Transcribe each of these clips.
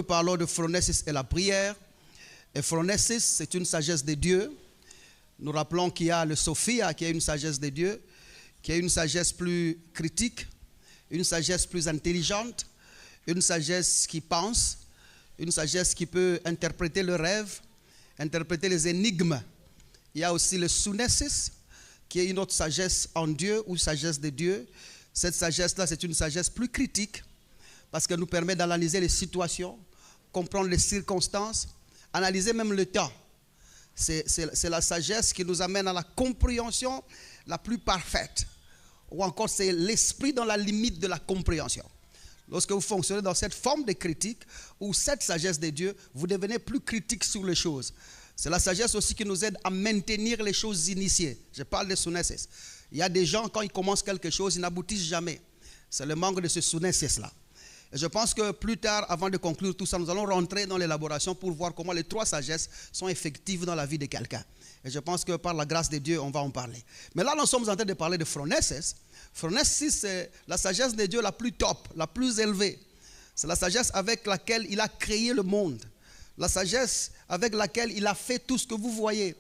parlons de phronesis et la prière. Et phronesis, c'est une sagesse de Dieu. Nous rappelons qu'il y a le Sophia, qui est une sagesse de Dieu, qui est une sagesse plus critique, une sagesse plus intelligente, une sagesse qui pense, une sagesse qui peut interpréter le rêve, interpréter les énigmes. Il y a aussi le sunesis, qui est une autre sagesse en Dieu ou sagesse de Dieu. Cette sagesse-là, c'est une sagesse plus critique parce qu'elle nous permet d'analyser les situations, comprendre les circonstances, analyser même le temps. C'est la sagesse qui nous amène à la compréhension la plus parfaite. Ou encore, c'est l'esprit dans la limite de la compréhension. Lorsque vous fonctionnez dans cette forme de critique ou cette sagesse de Dieu, vous devenez plus critique sur les choses. C'est la sagesse aussi qui nous aide à maintenir les choses initiées. Je parle de sunesis. Il y a des gens, quand ils commencent quelque chose, ils n'aboutissent jamais. C'est le manque de ce sunesis-là. Et je pense que plus tard, avant de conclure tout ça, nous allons rentrer dans l'élaboration pour voir comment les trois sagesses sont effectives dans la vie de quelqu'un. Et je pense que par la grâce de Dieu, on va en parler. Mais là, nous sommes en train de parler de phronesis. Phronesis, c'est la sagesse de Dieu la plus top, la plus élevée. C'est la sagesse avec laquelle il a créé le monde. La sagesse avec laquelle il a fait tout ce que vous voyez.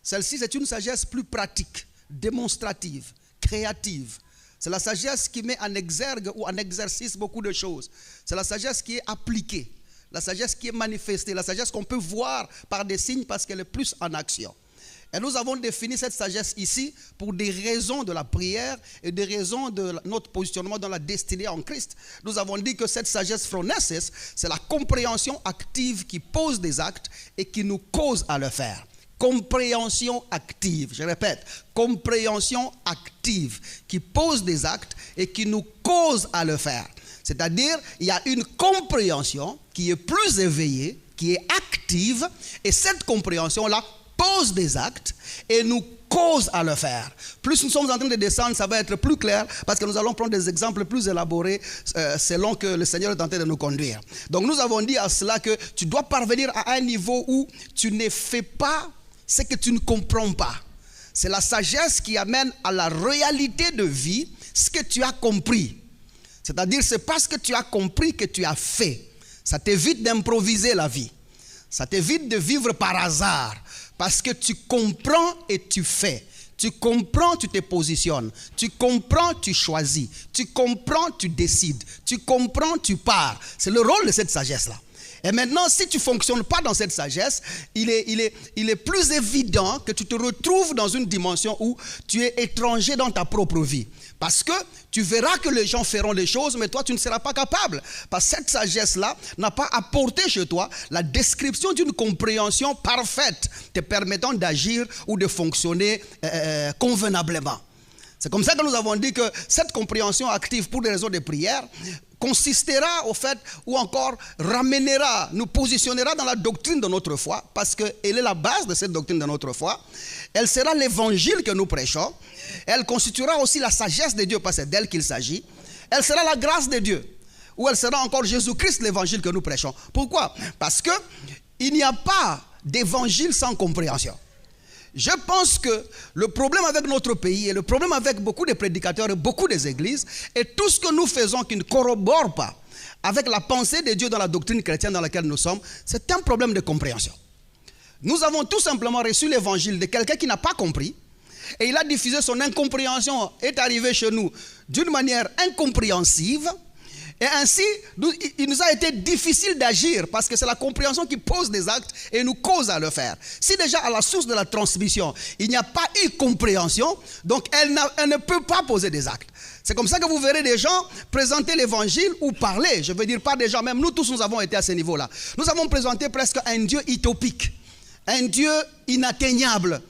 Celle-ci, c'est une sagesse plus pratique, démonstrative, créative. C'est la sagesse qui met en exergue ou en exercice beaucoup de choses. C'est la sagesse qui est appliquée, la sagesse qui est manifestée, la sagesse qu'on peut voir par des signes parce qu'elle est plus en action. Et nous avons défini cette sagesse ici pour des raisons de la prière et des raisons de notre positionnement dans la destinée en Christ. Nous avons dit que cette sagesse phronesis, c'est la compréhension active qui pose des actes et qui nous cause à le faire. Compréhension active, je répète, compréhension active qui pose des actes et qui nous cause à le faire. C'est-à-dire, il y a une compréhension qui est plus éveillée, qui est active, et cette compréhension-là pose des actes et nous cause à le faire. Plus nous sommes en train de descendre, ça va être plus clair parce que nous allons prendre des exemples plus élaborés selon que le Seigneur est en train de nous conduire. Donc nous avons dit à cela que tu dois parvenir à un niveau où tu ne fais pas ce que tu ne comprends pas. C'est la sagesse qui amène à la réalité de vie ce que tu as compris. C'est-à-dire, c'est parce que tu as compris que tu as fait. Ça t'évite d'improviser la vie. Ça t'évite de vivre par hasard. Parce que tu comprends et tu fais. Tu comprends, tu te positionnes. Tu comprends, tu choisis. Tu comprends, tu décides. Tu comprends, tu pars. C'est le rôle de cette sagesse-là. Et maintenant, si tu ne fonctionnes pas dans cette sagesse, il est plus évident que tu te retrouves dans une dimension où tu es étranger dans ta propre vie. Parce que tu verras que les gens feront des choses, mais toi, tu ne seras pas capable. Parce que cette sagesse-là n'a pas apporté chez toi la description d'une compréhension parfaite te permettant d'agir ou de fonctionner convenablement. C'est comme ça que nous avons dit que cette compréhension active pour des raisons de prière consistera au fait, ou encore ramènera, nous positionnera dans la doctrine de notre foi, parce qu'elle est la base de cette doctrine de notre foi. Elle sera l'évangile que nous prêchons. Elle constituera aussi la sagesse de Dieu, parce que c'est d'elle qu'il s'agit. Elle sera la grâce de Dieu, ou elle sera encore Jésus-Christ, l'évangile que nous prêchons. Pourquoi? Parce qu'il n'y a pas d'évangile sans compréhension. Je pense que le problème avec notre pays et le problème avec beaucoup de prédicateurs et beaucoup des églises est tout ce que nous faisons qui ne corrobore pas avec la pensée de Dieu dans la doctrine chrétienne dans laquelle nous sommes, c'est un problème de compréhension. Nous avons tout simplement reçu l'évangile de quelqu'un qui n'a pas compris et il a diffusé son incompréhension, est arrivé chez nous d'une manière incompréhensive. Et ainsi, il nous a été difficile d'agir parce que c'est la compréhension qui pose des actes et nous cause à le faire. Si déjà à la source de la transmission, il n'y a pas eu compréhension, donc elle ne peut pas poser des actes. C'est comme ça que vous verrez des gens présenter l'évangile ou parler. Je veux dire pas des gens, même nous tous nous avons été à ce niveau-là. Nous avons présenté presque un Dieu utopique, un Dieu inatteignable.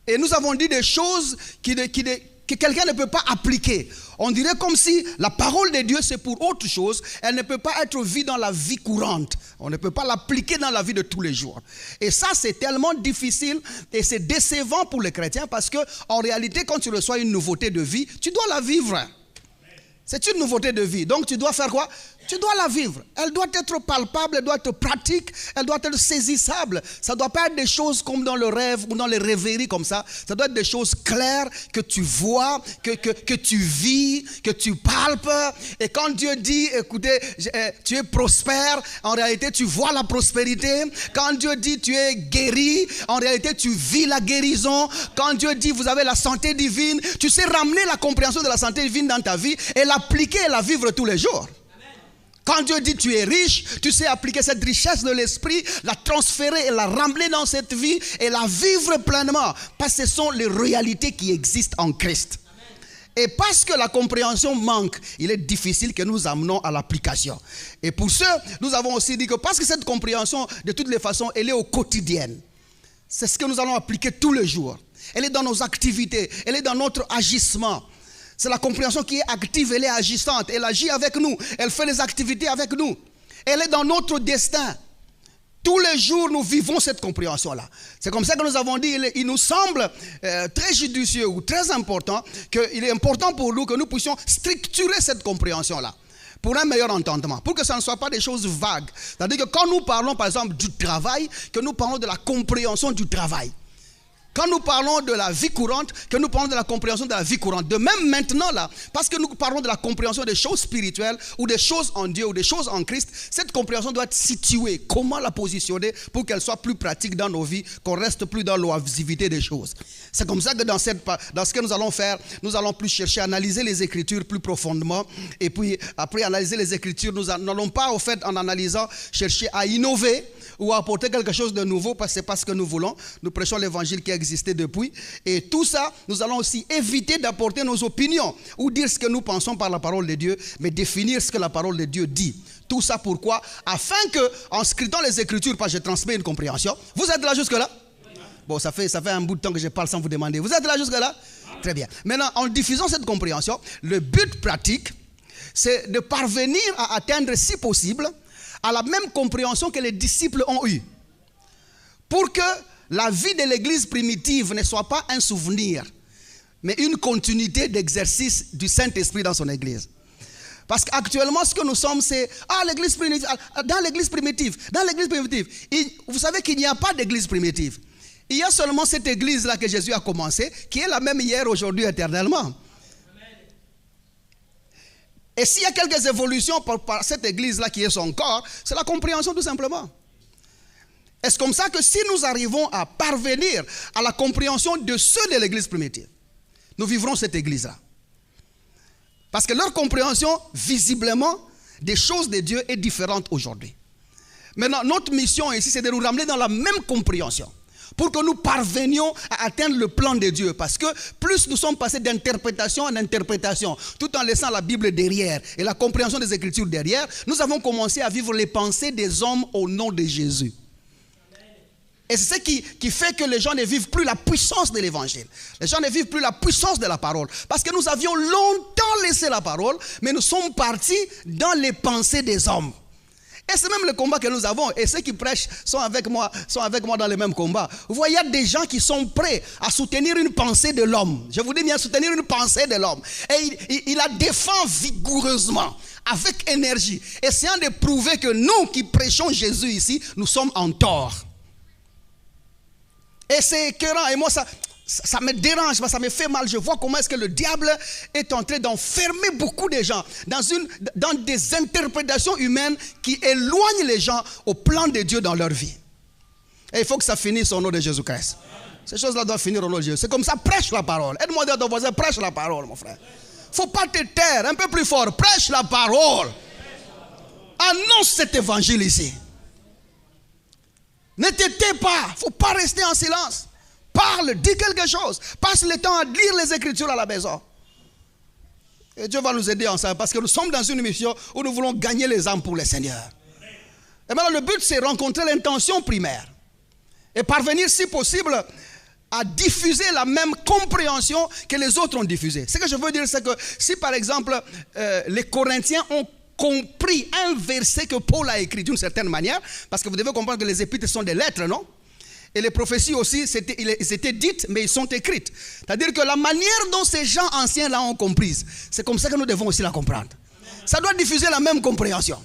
Et nous avons dit des choses que quelqu'un ne peut pas appliquer. On dirait comme si la parole de Dieu c'est pour autre chose. Elle ne peut pas être vue dans la vie courante. On ne peut pas l'appliquer dans la vie de tous les jours. Et ça c'est tellement difficile et c'est décevant pour les chrétiens parce que en réalité quand tu reçois une nouveauté de vie, tu dois la vivre. C'est une nouveauté de vie. Donc tu dois faire quoi? Tu dois la vivre. Elle doit être palpable, elle doit être pratique, elle doit être saisissable. Ça ne doit pas être des choses comme dans le rêve ou dans les rêveries comme ça. Ça doit être des choses claires que tu vois, que tu vis, que tu palpes. Et quand Dieu dit, écoutez, tu es prospère, en réalité tu vois la prospérité. Quand Dieu dit tu es guéri, en réalité tu vis la guérison. Quand Dieu dit vous avez la santé divine, tu sais ramener la compréhension de la santé divine dans ta vie et l'appliquer et la vivre tous les jours. Quand Dieu dit tu es riche, tu sais appliquer cette richesse de l'esprit, la transférer et la ramener dans cette vie et la vivre pleinement. Parce que ce sont les réalités qui existent en Christ. Et parce que la compréhension manque, il est difficile que nous amenons à l'application. Et pour ce, nous avons aussi dit que parce que cette compréhension, de toutes les façons, elle est au quotidien. C'est ce que nous allons appliquer tous les jours. Elle est dans nos activités, elle est dans notre agissement. C'est la compréhension qui est active, elle est agissante, elle agit avec nous, elle fait les activités avec nous. Elle est dans notre destin. Tous les jours, nous vivons cette compréhension-là. C'est comme ça que nous avons dit, il nous semble très judicieux ou très important, qu'il est important pour nous que nous puissions structurer cette compréhension-là pour un meilleur entendement, pour que ça ne soit pas des choses vagues. C'est-à-dire que quand nous parlons, par exemple, du travail, que nous parlons de la compréhension du travail. Quand nous parlons de la vie courante, que nous parlons de la compréhension de la vie courante. De même maintenant là, parce que nous parlons de la compréhension des choses spirituelles ou des choses en Dieu ou des choses en Christ, cette compréhension doit être située. Comment la positionner pour qu'elle soit plus pratique dans nos vies, qu'on reste plus dans l'oisivité des choses. C'est comme ça que dans ce que nous allons faire, nous allons plus chercher à analyser les Écritures plus profondément. Et puis après analyser les Écritures, nous n'allons pas au fait en analysant chercher à innover ou à apporter quelque chose de nouveau parce que c'est pas ce que nous voulons. Nous prêchons l'évangile qui existait depuis. Et tout ça, nous allons aussi éviter d'apporter nos opinions ou dire ce que nous pensons par la parole de Dieu, mais définir ce que la parole de Dieu dit. Tout ça pourquoi? Afin que, en scrutant les Écritures, parce que je transmets une compréhension. Vous êtes là jusque-là? Bon, ça fait un bout de temps que je parle sans vous demander. Vous êtes là jusque-là? Très bien. Maintenant, en diffusant cette compréhension, le but pratique, c'est de parvenir à atteindre, si possible, à la même compréhension que les disciples ont eue. Pour que la vie de l'église primitive ne soit pas un souvenir, mais une continuité d'exercice du Saint-Esprit dans son église. Parce qu'actuellement, ce que nous sommes, c'est l'église primitive. Dans l'église primitive, vous savez qu'il n'y a pas d'église primitive. Il y a seulement cette église-là que Jésus a commencé, qui est la même hier, aujourd'hui, éternellement. Et s'il y a quelques évolutions par cette église-là qui est son corps, c'est la compréhension tout simplement. Et c'est comme ça que si nous arrivons à parvenir à la compréhension de ceux de l'église primitive, nous vivrons cette église-là. Parce que leur compréhension, visiblement, des choses de Dieu est différente aujourd'hui. Maintenant, notre mission ici, c'est de nous ramener dans la même compréhension. Pour que nous parvenions à atteindre le plan de Dieu. Parce que plus nous sommes passés d'interprétation en interprétation, tout en laissant la Bible derrière et la compréhension des Écritures derrière, nous avons commencé à vivre les pensées des hommes au nom de Jésus. Et c'est ce qui fait que les gens ne vivent plus la puissance de l'évangile. Les gens ne vivent plus la puissance de la parole. Parce que nous avions longtemps laissé la parole, mais nous sommes partis dans les pensées des hommes. Et c'est même le combat que nous avons. Et ceux qui prêchent sont avec moi dans le même combat. Vous voyez, il y a des gens qui sont prêts à soutenir une pensée de l'homme. Je vous dis bien, soutenir une pensée de l'homme. Et il la défend vigoureusement, avec énergie, essayant de prouver que nous qui prêchons Jésus ici, nous sommes en tort. Et c'est écœurant. Et moi, ça me dérange, ça me fait mal. Je vois comment est-ce que le diable est en train d'enfermer beaucoup de gens dans des interprétations humaines qui éloignent les gens au plan de Dieu dans leur vie. Et il faut que ça finisse au nom de Jésus-Christ. Ces choses-là doivent finir au nom de Jésus. C'est comme ça, prêche la parole. Aide-moi à dire à ton voisin, prêche la parole, mon frère. Il ne faut pas te taire, un peu plus fort. Prêche la parole. Annonce cet évangile ici. Ne te tais pas. Il ne faut pas rester en silence. Parle, dis quelque chose. Passe le temps à lire les Écritures à la maison. Et Dieu va nous aider ensemble parce que nous sommes dans une mission où nous voulons gagner les âmes pour le Seigneur. Et maintenant, le but, c'est rencontrer l'intention primaire et parvenir, si possible, à diffuser la même compréhension que les autres ont diffusée. Ce que je veux dire, c'est que si, par exemple, les Corinthiens ont compris un verset que Paul a écrit d'une certaine manière, parce que vous devez comprendre que les épîtres sont des lettres, non? Et les prophéties aussi, elles étaient dites, mais elles sont écrites. C'est-à-dire que la manière dont ces gens anciens-là ont comprise, c'est comme ça que nous devons aussi la comprendre. Ça doit diffuser la même compréhension.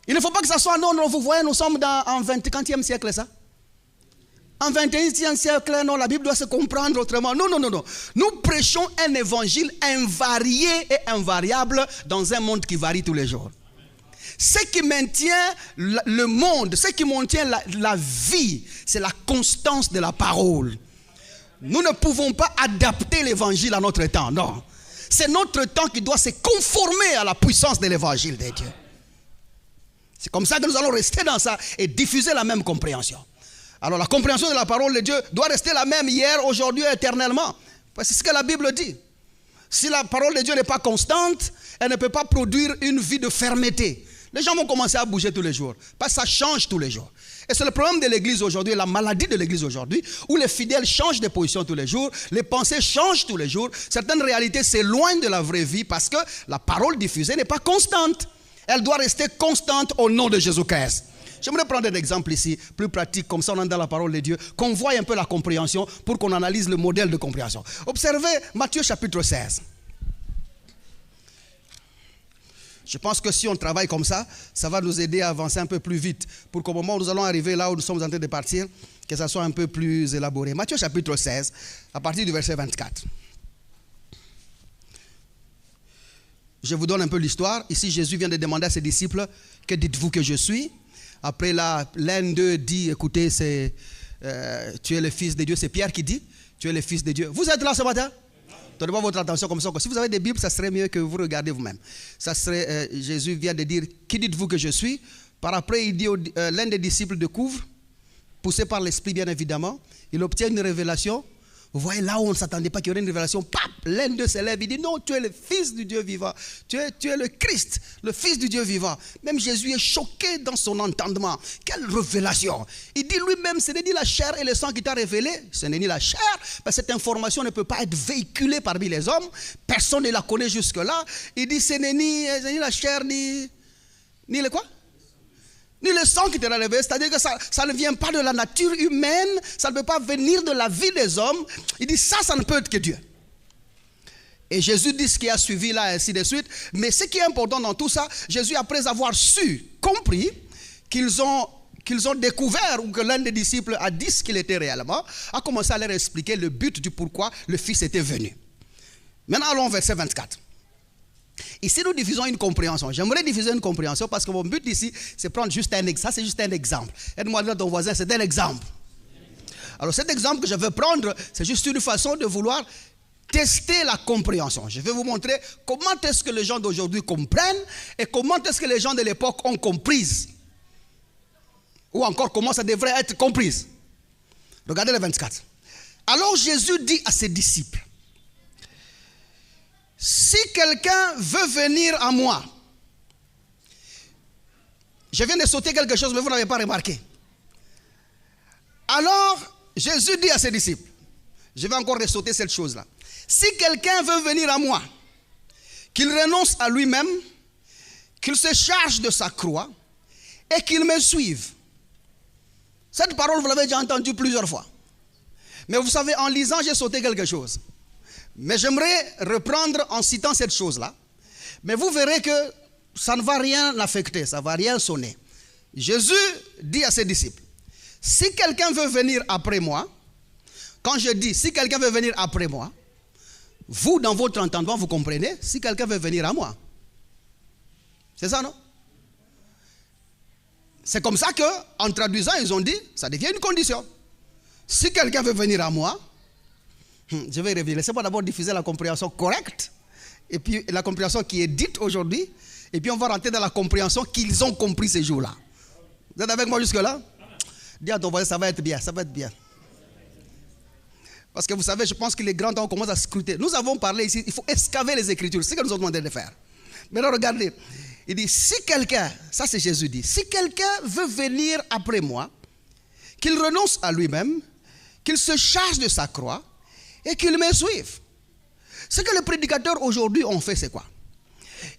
Il ne faut pas que ça soit, non, vous voyez, nous sommes en 20e siècle, ça. En 21e siècle, non, la Bible doit se comprendre autrement. Non. Nous prêchons un évangile invarié et invariable dans un monde qui varie tous les jours. Ce qui maintient le monde, ce qui maintient la vie, c'est la constance de la parole. Nous ne pouvons pas adapter l'évangile à notre temps, non. C'est notre temps qui doit se conformer à la puissance de l'évangile de Dieu. C'est comme ça que nous allons rester dans ça et diffuser la même compréhension. Alors la compréhension de la parole de Dieu doit rester la même hier, aujourd'hui et éternellement. Parce que c'est ce que la Bible dit. Si la parole de Dieu n'est pas constante, elle ne peut pas produire une vie de fermeté. Les gens vont commencer à bouger tous les jours. Parce que ça change tous les jours. Et c'est le problème de l'église aujourd'hui, la maladie de l'église aujourd'hui, où les fidèles changent de position tous les jours, les pensées changent tous les jours, certaines réalités s'éloignent de la vraie vie parce que la parole diffusée n'est pas constante. Elle doit rester constante au nom de Jésus-Christ. J'aimerais prendre un exemple ici, plus pratique, comme ça on est dans la parole de Dieu, qu'on voit un peu la compréhension pour qu'on analyse le modèle de compréhension. Observez Matthieu chapitre 16. Je pense que si on travaille comme ça, ça va nous aider à avancer un peu plus vite, pour qu'au moment où nous allons arriver là où nous sommes en train de partir, que ça soit un peu plus élaboré. Matthieu chapitre 16, à partir du verset 24. Je vous donne un peu l'histoire. Ici, Jésus vient de demander à ses disciples, que dites-vous que je suis? Après là, l'un d'eux dit, écoutez, tu es le fils de Dieu. C'est Pierre qui dit, tu es le fils de Dieu. Vous êtes là ce matin? Donnez pas votre attention comme ça. Si vous avez des Bibles, ça serait mieux que vous regardez vous-même. Ça serait, Jésus vient de dire, qui dites-vous que je suis? Par après, il dit, l'un des disciples découvre, poussé par l'Esprit bien évidemment, il obtient une révélation. Vous voyez là où on ne s'attendait pas qu'il y aurait une révélation, pap, l'un d'eux s'élève, il dit non, tu es le fils du Dieu vivant, tu es le Christ, le fils du Dieu vivant. Même Jésus est choqué dans son entendement. Quelle révélation! Il dit lui-même, ce n'est ni la chair et le sang qui t'a révélé, ce n'est ni la chair, parce que cette information ne peut pas être véhiculée parmi les hommes, personne ne la connaît jusque-là. Il dit ce n'est ni la chair, ni le quoi? Ni le sang qui te l'a révélé, c'est-à-dire que ça ne vient pas de la nature humaine, ça ne peut pas venir de la vie des hommes. Il dit ça ne peut être que Dieu. Et Jésus dit ce qui a suivi là, ainsi de suite. Mais ce qui est important dans tout ça, Jésus, après avoir compris qu'ils ont découvert, ou que l'un des disciples a dit ce qu'il était réellement, a commencé à leur expliquer le but du pourquoi le Fils était venu. Maintenant allons au verset 24. Ici, nous diffusons une compréhension. J'aimerais diffuser une compréhension parce que mon but ici, c'est prendre juste un exemple. Ça, c'est juste un exemple. Aide-moi à dire à ton voisin, c'est un exemple. Alors, cet exemple que je veux prendre, c'est juste une façon de vouloir tester la compréhension. Je vais vous montrer comment est-ce que les gens d'aujourd'hui comprennent et comment est-ce que les gens de l'époque ont compris. Ou encore, comment ça devrait être compris. Regardez le 24. Alors, Jésus dit à ses disciples, si quelqu'un veut venir à moi, je viens de sauter quelque chose, mais vous n'avez pas remarqué. Alors, Jésus dit à ses disciples, je vais encore ressauter cette chose-là. Si quelqu'un veut venir à moi, qu'il renonce à lui-même, qu'il se charge de sa croix et qu'il me suive. Cette parole, vous l'avez déjà entendue plusieurs fois. Mais vous savez, en lisant, j'ai sauté quelque chose. Mais j'aimerais reprendre en citant cette chose-là. Mais vous verrez que ça ne va rien affecter, ça ne va rien sonner. Jésus dit à ses disciples, si quelqu'un veut venir après moi, quand je dis si quelqu'un veut venir après moi, vous dans votre entendement vous comprenez, si quelqu'un veut venir à moi. C'est ça, non? C'est comme ça qu'en traduisant, ils ont dit, ça devient une condition. Si quelqu'un veut venir à moi, je vais revenir. Laissez-moi d'abord diffuser la compréhension correcte, et puis la compréhension qui est dite aujourd'hui, et puis on va rentrer dans la compréhension qu'ils ont compris ces jours-là. Vous êtes avec moi jusque-là? Dis à ton voisin, ça va être bien, ça va être bien. Parce que vous savez, je pense que les grands temps commencent à scruter. Nous avons parlé ici, il faut excaver les Écritures, c'est ce que nous avons demandé de faire. Maintenant regardez, il dit, si quelqu'un, ça c'est Jésus dit, si quelqu'un veut venir après moi, qu'il renonce à lui-même, qu'il se charge de sa croix, et qu'ils me suivent. Ce que les prédicateurs aujourd'hui ont fait, c'est quoi?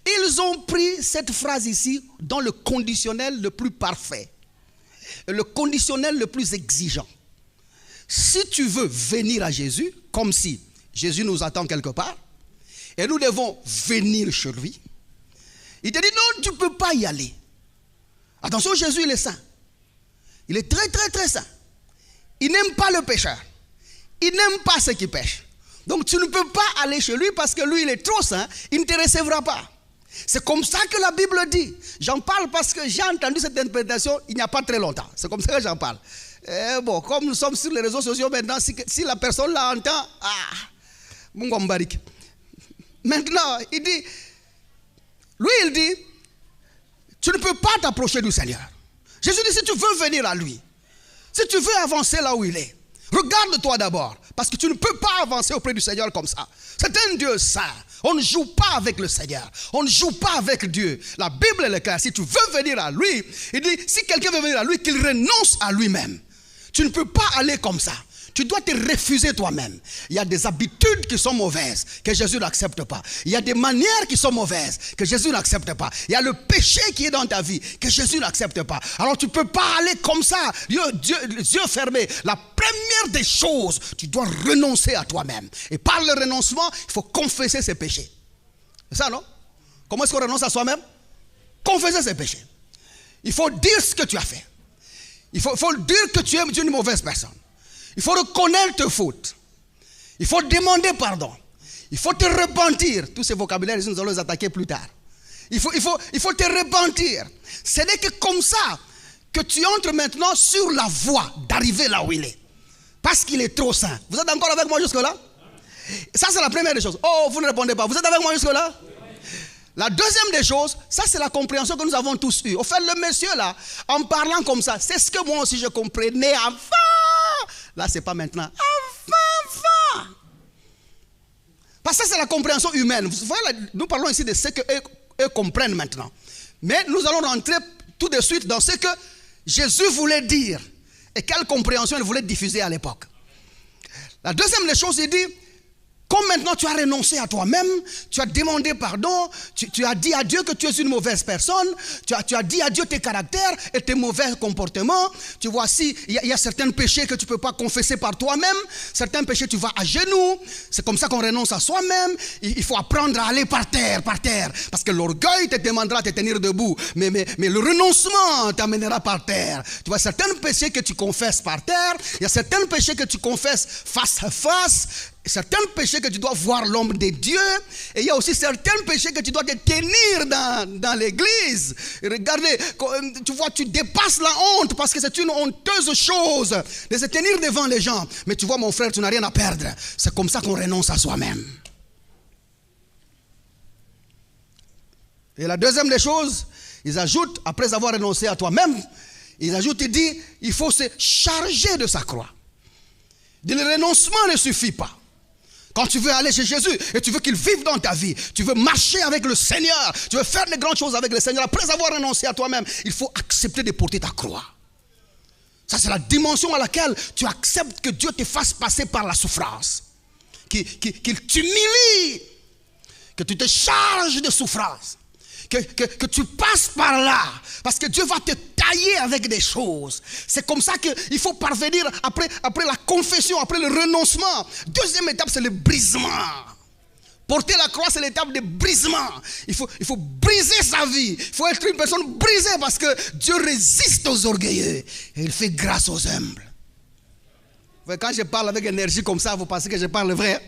Ils ont pris cette phrase ici dans le conditionnel le plus parfait, le conditionnel le plus exigeant. Si tu veux venir à Jésus, comme si Jésus nous attend quelque part, et nous devons venir chez lui, Il te dit non, tu ne peux pas y aller. Attention, Jésus, il est saint. Il est très, très, très saint. Il n'aime pas le pécheur. Il n'aime pas ceux qui pêchent. Donc tu ne peux pas aller chez lui parce que lui, il est trop saint. Il ne te recevra pas. C'est comme ça que la Bible dit. J'en parle parce que j'ai entendu cette interprétation il n'y a pas très longtemps. C'est comme ça que j'en parle. Et bon, comme nous sommes sur les réseaux sociaux maintenant, si la personne l'entend, mon gombarik. Maintenant, il dit, lui il dit, tu ne peux pas t'approcher du Seigneur. Jésus dit, si tu veux venir à lui, si tu veux avancer là où il est, regarde-toi d'abord, parce que tu ne peux pas avancer auprès du Seigneur comme ça. C'est un Dieu saint. On ne joue pas avec le Seigneur. On ne joue pas avec Dieu. La Bible est claire. Si tu veux venir à lui, il dit, si quelqu'un veut venir à lui, qu'il renonce à lui-même. Tu ne peux pas aller comme ça. Tu dois te refuser toi-même. Il y a des habitudes qui sont mauvaises, que Jésus n'accepte pas. Il y a des manières qui sont mauvaises, que Jésus n'accepte pas. Il y a le péché qui est dans ta vie, que Jésus n'accepte pas. Alors tu ne peux pas aller comme ça, les yeux fermés. La première des choses, tu dois renoncer à toi-même. Et par le renoncement, il faut confesser ses péchés. C'est ça, non? Comment est-ce qu'on renonce à soi-même? Confesser ses péchés. Il faut dire ce que tu as fait. Il faut dire que tu es une mauvaise personne. Il faut reconnaître tes fautes. Il faut demander pardon. Il faut te repentir. Tous ces vocabulaires, nous allons les attaquer plus tard. Il faut te repentir. Ce n'est que comme ça que tu entres maintenant sur la voie d'arriver là où il est. Parce qu'il est trop saint. Vous êtes encore avec moi jusque-là? Ça, c'est la première des choses. Oh, vous ne répondez pas. Vous êtes avec moi jusque-là? La deuxième des choses, ça c'est la compréhension que nous avons tous eue. Au fait, le monsieur là, en parlant comme ça, c'est ce que moi aussi je comprenais avant. Là, c'est pas maintenant. Avant. Parce que ça, c'est la compréhension humaine. Vous voyez, nous parlons ici de ce qu'eux comprennent maintenant. Mais nous allons rentrer tout de suite dans ce que Jésus voulait dire et quelle compréhension il voulait diffuser à l'époque. La deuxième des choses, il dit, comme maintenant tu as renoncé à toi-même, tu as demandé pardon, tu as dit à Dieu que tu es une mauvaise personne, tu as dit à Dieu tes caractères et tes mauvais comportements. Tu vois, il y a certains péchés que tu ne peux pas confesser par toi-même, certains péchés tu vas à genoux, c'est comme ça qu'on renonce à soi-même. Il faut apprendre à aller par terre, parce que l'orgueil te demandera de te tenir debout, mais le renoncement t'amènera par terre. Tu vois, certains péchés que tu confesses par terre, il y a certains péchés que tu confesses face à face, certains péchés que tu dois voir l'homme de Dieu, et il y a aussi certains péchés que tu dois te tenir dans l'église. Regardez, tu vois, tu dépasses la honte parce que c'est une honteuse chose de se tenir devant les gens. Mais tu vois, mon frère, tu n'as rien à perdre. C'est comme ça qu'on renonce à soi-même. Et la deuxième des choses, ils ajoutent, après avoir renoncé à toi-même, ils ajoutent et disent, il faut se charger de sa croix. Le renoncement ne suffit pas. Quand tu veux aller chez Jésus et tu veux qu'il vive dans ta vie, tu veux marcher avec le Seigneur, tu veux faire de grandes choses avec le Seigneur, après avoir renoncé à toi-même, il faut accepter de porter ta croix. Ça, c'est la dimension à laquelle tu acceptes que Dieu te fasse passer par la souffrance. Qu'il t'humilie, que tu te charges de souffrance. Que tu passes par là, parce que Dieu va te tailler avec des choses. C'est comme ça qu'il faut parvenir après la confession, après le renoncement. Deuxième étape, c'est le brisement. Porter la croix, c'est l'étape de brisement. Il faut briser sa vie. Il faut être une personne brisée, parce que Dieu résiste aux orgueilleux et il fait grâce aux humbles. Quand je parle avec énergie comme ça, vous pensez que je parle vrai?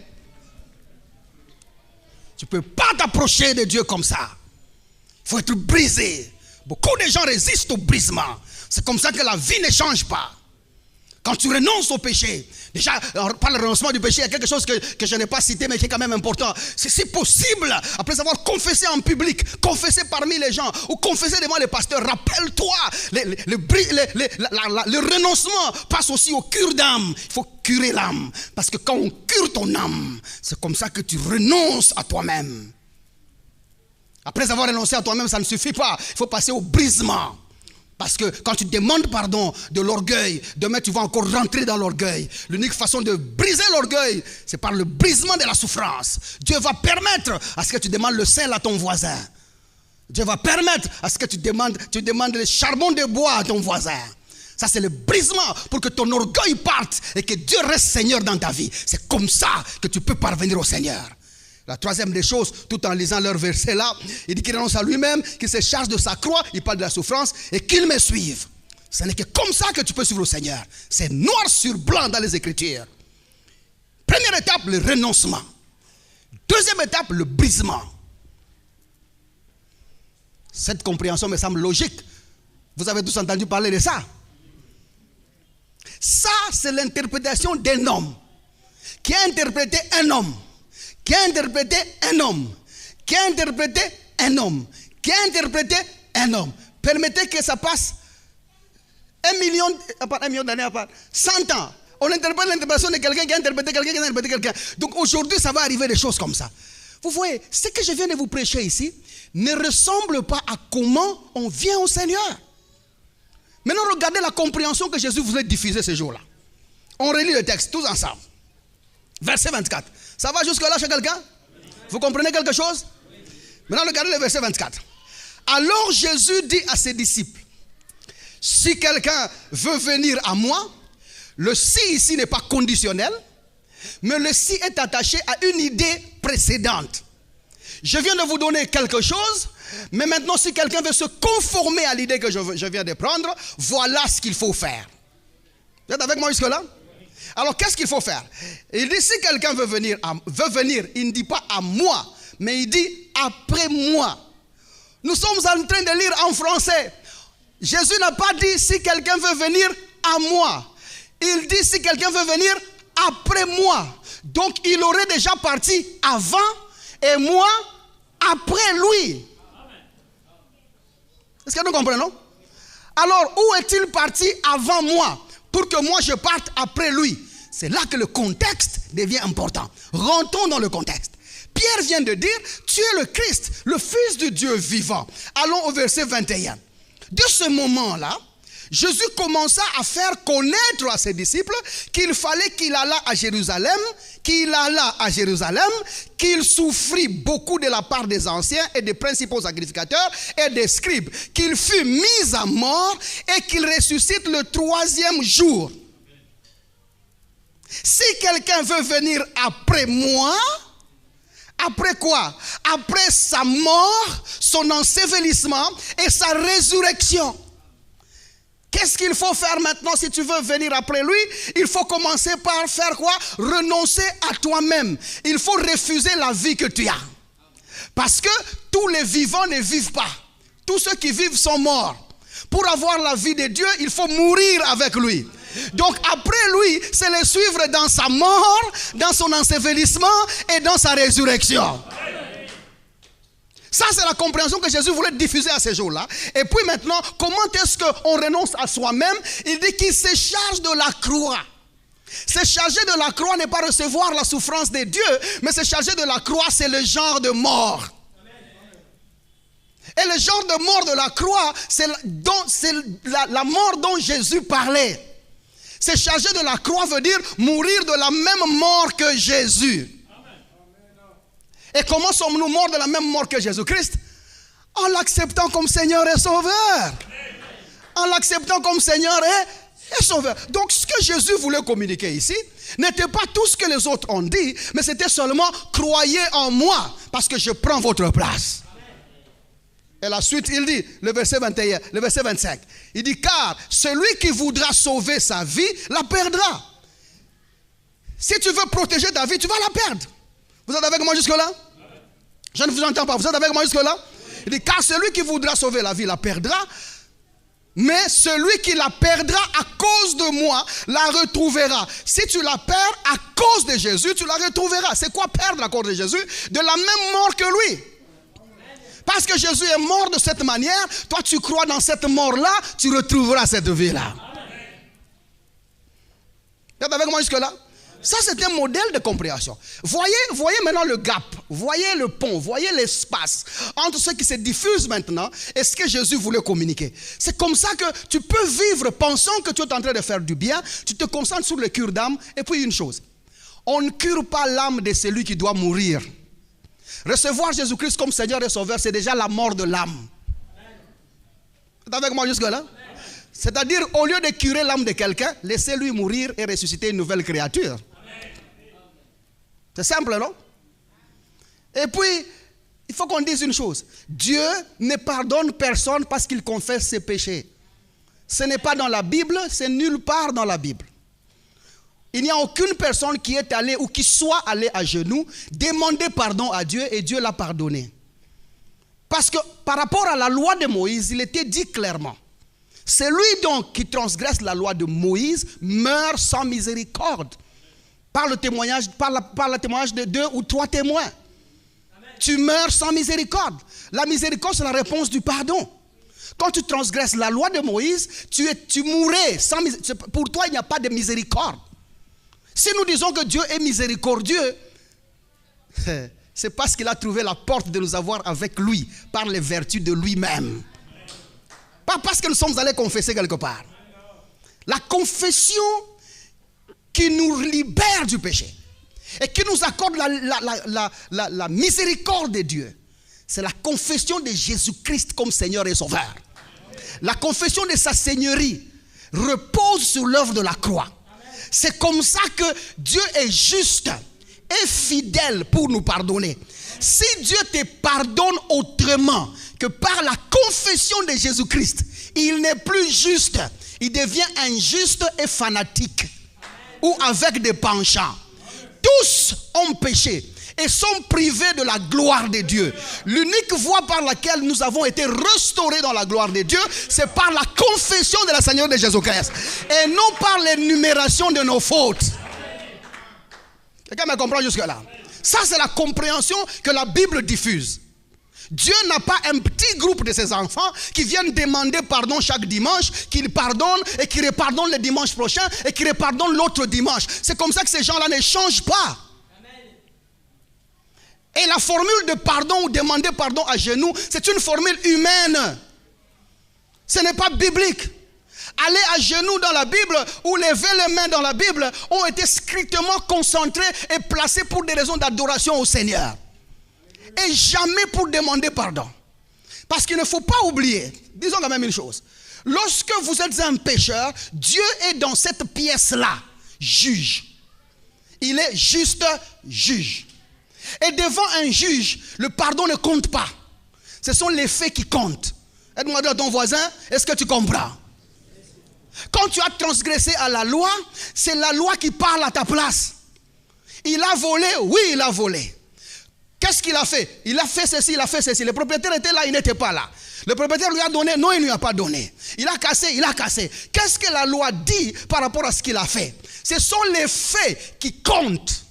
Tu ne peux pas t'approcher de Dieu comme ça. Il faut être brisé. Beaucoup de gens résistent au brisement. C'est comme ça que la vie ne change pas. Quand tu renonces au péché, déjà, par le renoncement du péché, il y a quelque chose que je n'ai pas cité, mais qui est quand même important. C'est possible, après avoir confessé en public, confessé parmi les gens, ou confessé devant les pasteurs, rappelle-toi, le renoncement passe aussi au cure d'âme. Il faut curer l'âme. Parce que quand on cure ton âme, c'est comme ça que tu renonces à toi-même. Après avoir renoncé à toi-même, ça ne suffit pas. Il faut passer au brisement. Parce que quand tu demandes pardon de l'orgueil, demain tu vas encore rentrer dans l'orgueil. L'unique façon de briser l'orgueil, c'est par le brisement de la souffrance. Dieu va permettre à ce que tu demandes le sel à ton voisin. Dieu va permettre à ce que tu demandes le charbon de bois à ton voisin. Ça, c'est le brisement pour que ton orgueil parte et que Dieu reste Seigneur dans ta vie. C'est comme ça que tu peux parvenir au Seigneur. La troisième des choses, tout en lisant leur verset là, il dit qu'il renonce à lui-même, qu'il se charge de sa croix, il parle de la souffrance et qu'il me suive. Ce n'est que comme ça que tu peux suivre le Seigneur. C'est noir sur blanc dans les Écritures. Première étape, le renoncement. Deuxième étape, le brisement. Cette compréhension me semble logique. Vous avez tous entendu parler de ça. Ça, c'est l'interprétation d'un homme qui a interprété un homme, qui a interprété un homme, qui a interprété un homme, qui a interprété un homme. Permettez que ça passe 1 million d'années à part, 100 ans. On interprète l'interprétation de quelqu'un qui a interprété quelqu'un qui a interprété quelqu'un. Donc aujourd'hui, ça va arriver des choses comme ça. Vous voyez, ce que je viens de vous prêcher ici ne ressemble pas à comment on vient au Seigneur. Maintenant, regardez la compréhension que Jésus voulait diffuser ce jour-là. On relit le texte tous ensemble. Verset 24. Ça va jusque-là chez quelqu'un? Vous comprenez quelque chose? Maintenant, regardez le verset 24. Alors Jésus dit à ses disciples, si quelqu'un veut venir à moi, le si ici n'est pas conditionnel, mais le si est attaché à une idée précédente. Je viens de vous donner quelque chose, mais maintenant si quelqu'un veut se conformer à l'idée que je viens de prendre, voilà ce qu'il faut faire. Vous êtes avec moi jusque-là? Alors qu'est-ce qu'il faut faire? Il dit si quelqu'un veut venir, il ne dit pas à moi, mais il dit après moi. Nous sommes en train de lire en français. Jésus n'a pas dit si quelqu'un veut venir à moi. Il dit si quelqu'un veut venir après moi. Donc il aurait déjà parti avant et moi après lui. Est-ce que nous comprenons? Alors où est-il parti avant moi pour que moi je parte après lui? C'est là que le contexte devient important. Rentrons dans le contexte. Pierre vient de dire, tu es le Christ, le Fils de Dieu vivant. Allons au verset 21. De ce moment-là, Jésus commença à faire connaître à ses disciples qu'il fallait qu'il allât à Jérusalem, qu'il souffrit beaucoup de la part des anciens et des principaux sacrificateurs et des scribes, qu'il fut mis à mort et qu'il ressuscite le 3e jour. Si quelqu'un veut venir après moi, après quoi? Après sa mort, son ensevelissement et sa résurrection. Qu'est-ce qu'il faut faire maintenant si tu veux venir après lui? Il faut commencer par faire quoi? Renoncer à toi-même. Il faut refuser la vie que tu as. Parce que tous les vivants ne vivent pas. Tous ceux qui vivent sont morts. Pour avoir la vie de Dieu, il faut mourir avec lui. Donc après lui, c'est le suivre dans sa mort, dans son ensevelissement et dans sa résurrection. Ça, c'est la compréhension que Jésus voulait diffuser à ces jours-là. Et puis maintenant, comment est-ce qu'on renonce à soi-même? Il dit qu'il se charge de la croix. Se charger de la croix n'est pas recevoir la souffrance de Dieu, mais se charger de la croix, c'est le genre de mort. Et le genre de mort de la croix, c'est la mort dont Jésus parlait. Se charger de la croix veut dire mourir de la même mort que Jésus. Et comment sommes-nous morts de la même mort que Jésus-Christ? En l'acceptant comme Seigneur et Sauveur. En l'acceptant comme Seigneur et Sauveur. Donc ce que Jésus voulait communiquer ici n'était pas tout ce que les autres ont dit, mais c'était seulement croyez en moi parce que je prends votre place. Et la suite, il dit, le verset 21, le verset 25, il dit car celui qui voudra sauver sa vie la perdra. Si tu veux protéger ta vie, tu vas la perdre. Vous êtes avec moi jusque-là? Je ne vous entends pas. Vous êtes avec moi jusque-là? Il dit, car celui qui voudra sauver la vie la perdra, mais celui qui la perdra à cause de moi la retrouvera. Si tu la perds à cause de Jésus, tu la retrouveras. C'est quoi perdre à cause de Jésus? De la même mort que lui. Parce que Jésus est mort de cette manière, toi tu crois dans cette mort-là, tu retrouveras cette vie-là. Vous êtes avec moi jusque-là? Ça, c'est un modèle de compréhension. Voyez maintenant le gap, voyez le pont, voyez l'espace entre ce qui se diffuse maintenant et ce que Jésus voulait communiquer. C'est comme ça que tu peux vivre pensant que tu es en train de faire du bien, tu te concentres sur le cure d'âme. Et puis une chose, on ne cure pas l'âme de celui qui doit mourir. Recevoir Jésus-Christ comme Seigneur et Sauveur, c'est déjà la mort de l'âme. Vous êtes avec moi jusque-là? C'est-à-dire, au lieu de curer l'âme de quelqu'un, laissez-lui mourir et ressusciter une nouvelle créature. C'est simple, non? Et puis, il faut qu'on dise une chose. Dieu ne pardonne personne parce qu'il confesse ses péchés. Ce n'est pas dans la Bible, c'est nulle part dans la Bible. Il n'y a aucune personne qui est allée ou qui soit allée à genoux demander pardon à Dieu et Dieu l'a pardonné. Parce que par rapport à la loi de Moïse, il était dit clairement, celui donc qui transgresse la loi de Moïse meurt sans miséricorde. Par le témoignage de 2 ou 3 témoins. Amen. Tu meurs sans miséricorde. La miséricorde, c'est la réponse du pardon. Quand tu transgresses la loi de Moïse, tu mourrais. Pour toi, il n'y a pas de miséricorde. Si nous disons que Dieu est miséricordieux, c'est parce qu'il a trouvé la porte de nous avoir avec lui, par les vertus de lui-même. Pas parce que nous sommes allés confesser quelque part. La confession qui nous libère du péché et qui nous accorde la miséricorde de Dieu, c'est la confession de Jésus-Christ comme Seigneur et Sauveur. La confession de sa Seigneurie repose sur l'œuvre de la croix. C'est comme ça que Dieu est juste et fidèle pour nous pardonner. Si Dieu te pardonne autrement que par la confession de Jésus-Christ, il n'est plus juste, il devient injuste et fanatique. Ou avec des penchants. Tous ont péché et sont privés de la gloire de Dieu. L'unique voie par laquelle nous avons été restaurés dans la gloire de Dieu, c'est par la confession de la Seigneur de Jésus-Christ. Et non par l'énumération de nos fautes. Quelqu'un me comprend jusque-là? Ça, c'est la compréhension que la Bible diffuse. Dieu n'a pas un petit groupe de ses enfants qui viennent demander pardon chaque dimanche, qu'il pardonne et qu'il repardonne le dimanche prochain et qu'il repardonne l'autre dimanche. C'est comme ça que ces gens-là ne changent pas. Amen. Et la formule de pardon ou demander pardon à genoux, c'est une formule humaine. Ce n'est pas biblique. Aller à genoux dans la Bible ou lever les mains dans la Bible ont été strictement concentrés et placés pour des raisons d'adoration au Seigneur. Et jamais pour demander pardon. Parce qu'il ne faut pas oublier, disons quand même une chose. Lorsque vous êtes un pécheur, Dieu est dans cette pièce-là, juge. Il est juste juge. Et devant un juge, le pardon ne compte pas. Ce sont les faits qui comptent. Demande à ton voisin, est-ce que tu comprends? Quand tu as transgressé à la loi, c'est la loi qui parle à ta place. Il a volé, oui, il a volé. Qu'est-ce qu'il a fait? Il a fait ceci, il a fait ceci. Le propriétaire était là, il n'était pas là. Le propriétaire lui a donné, non, il ne lui a pas donné. Il a cassé, il a cassé. Qu'est-ce que la loi dit par rapport à ce qu'il a fait? Ce sont les faits qui comptent.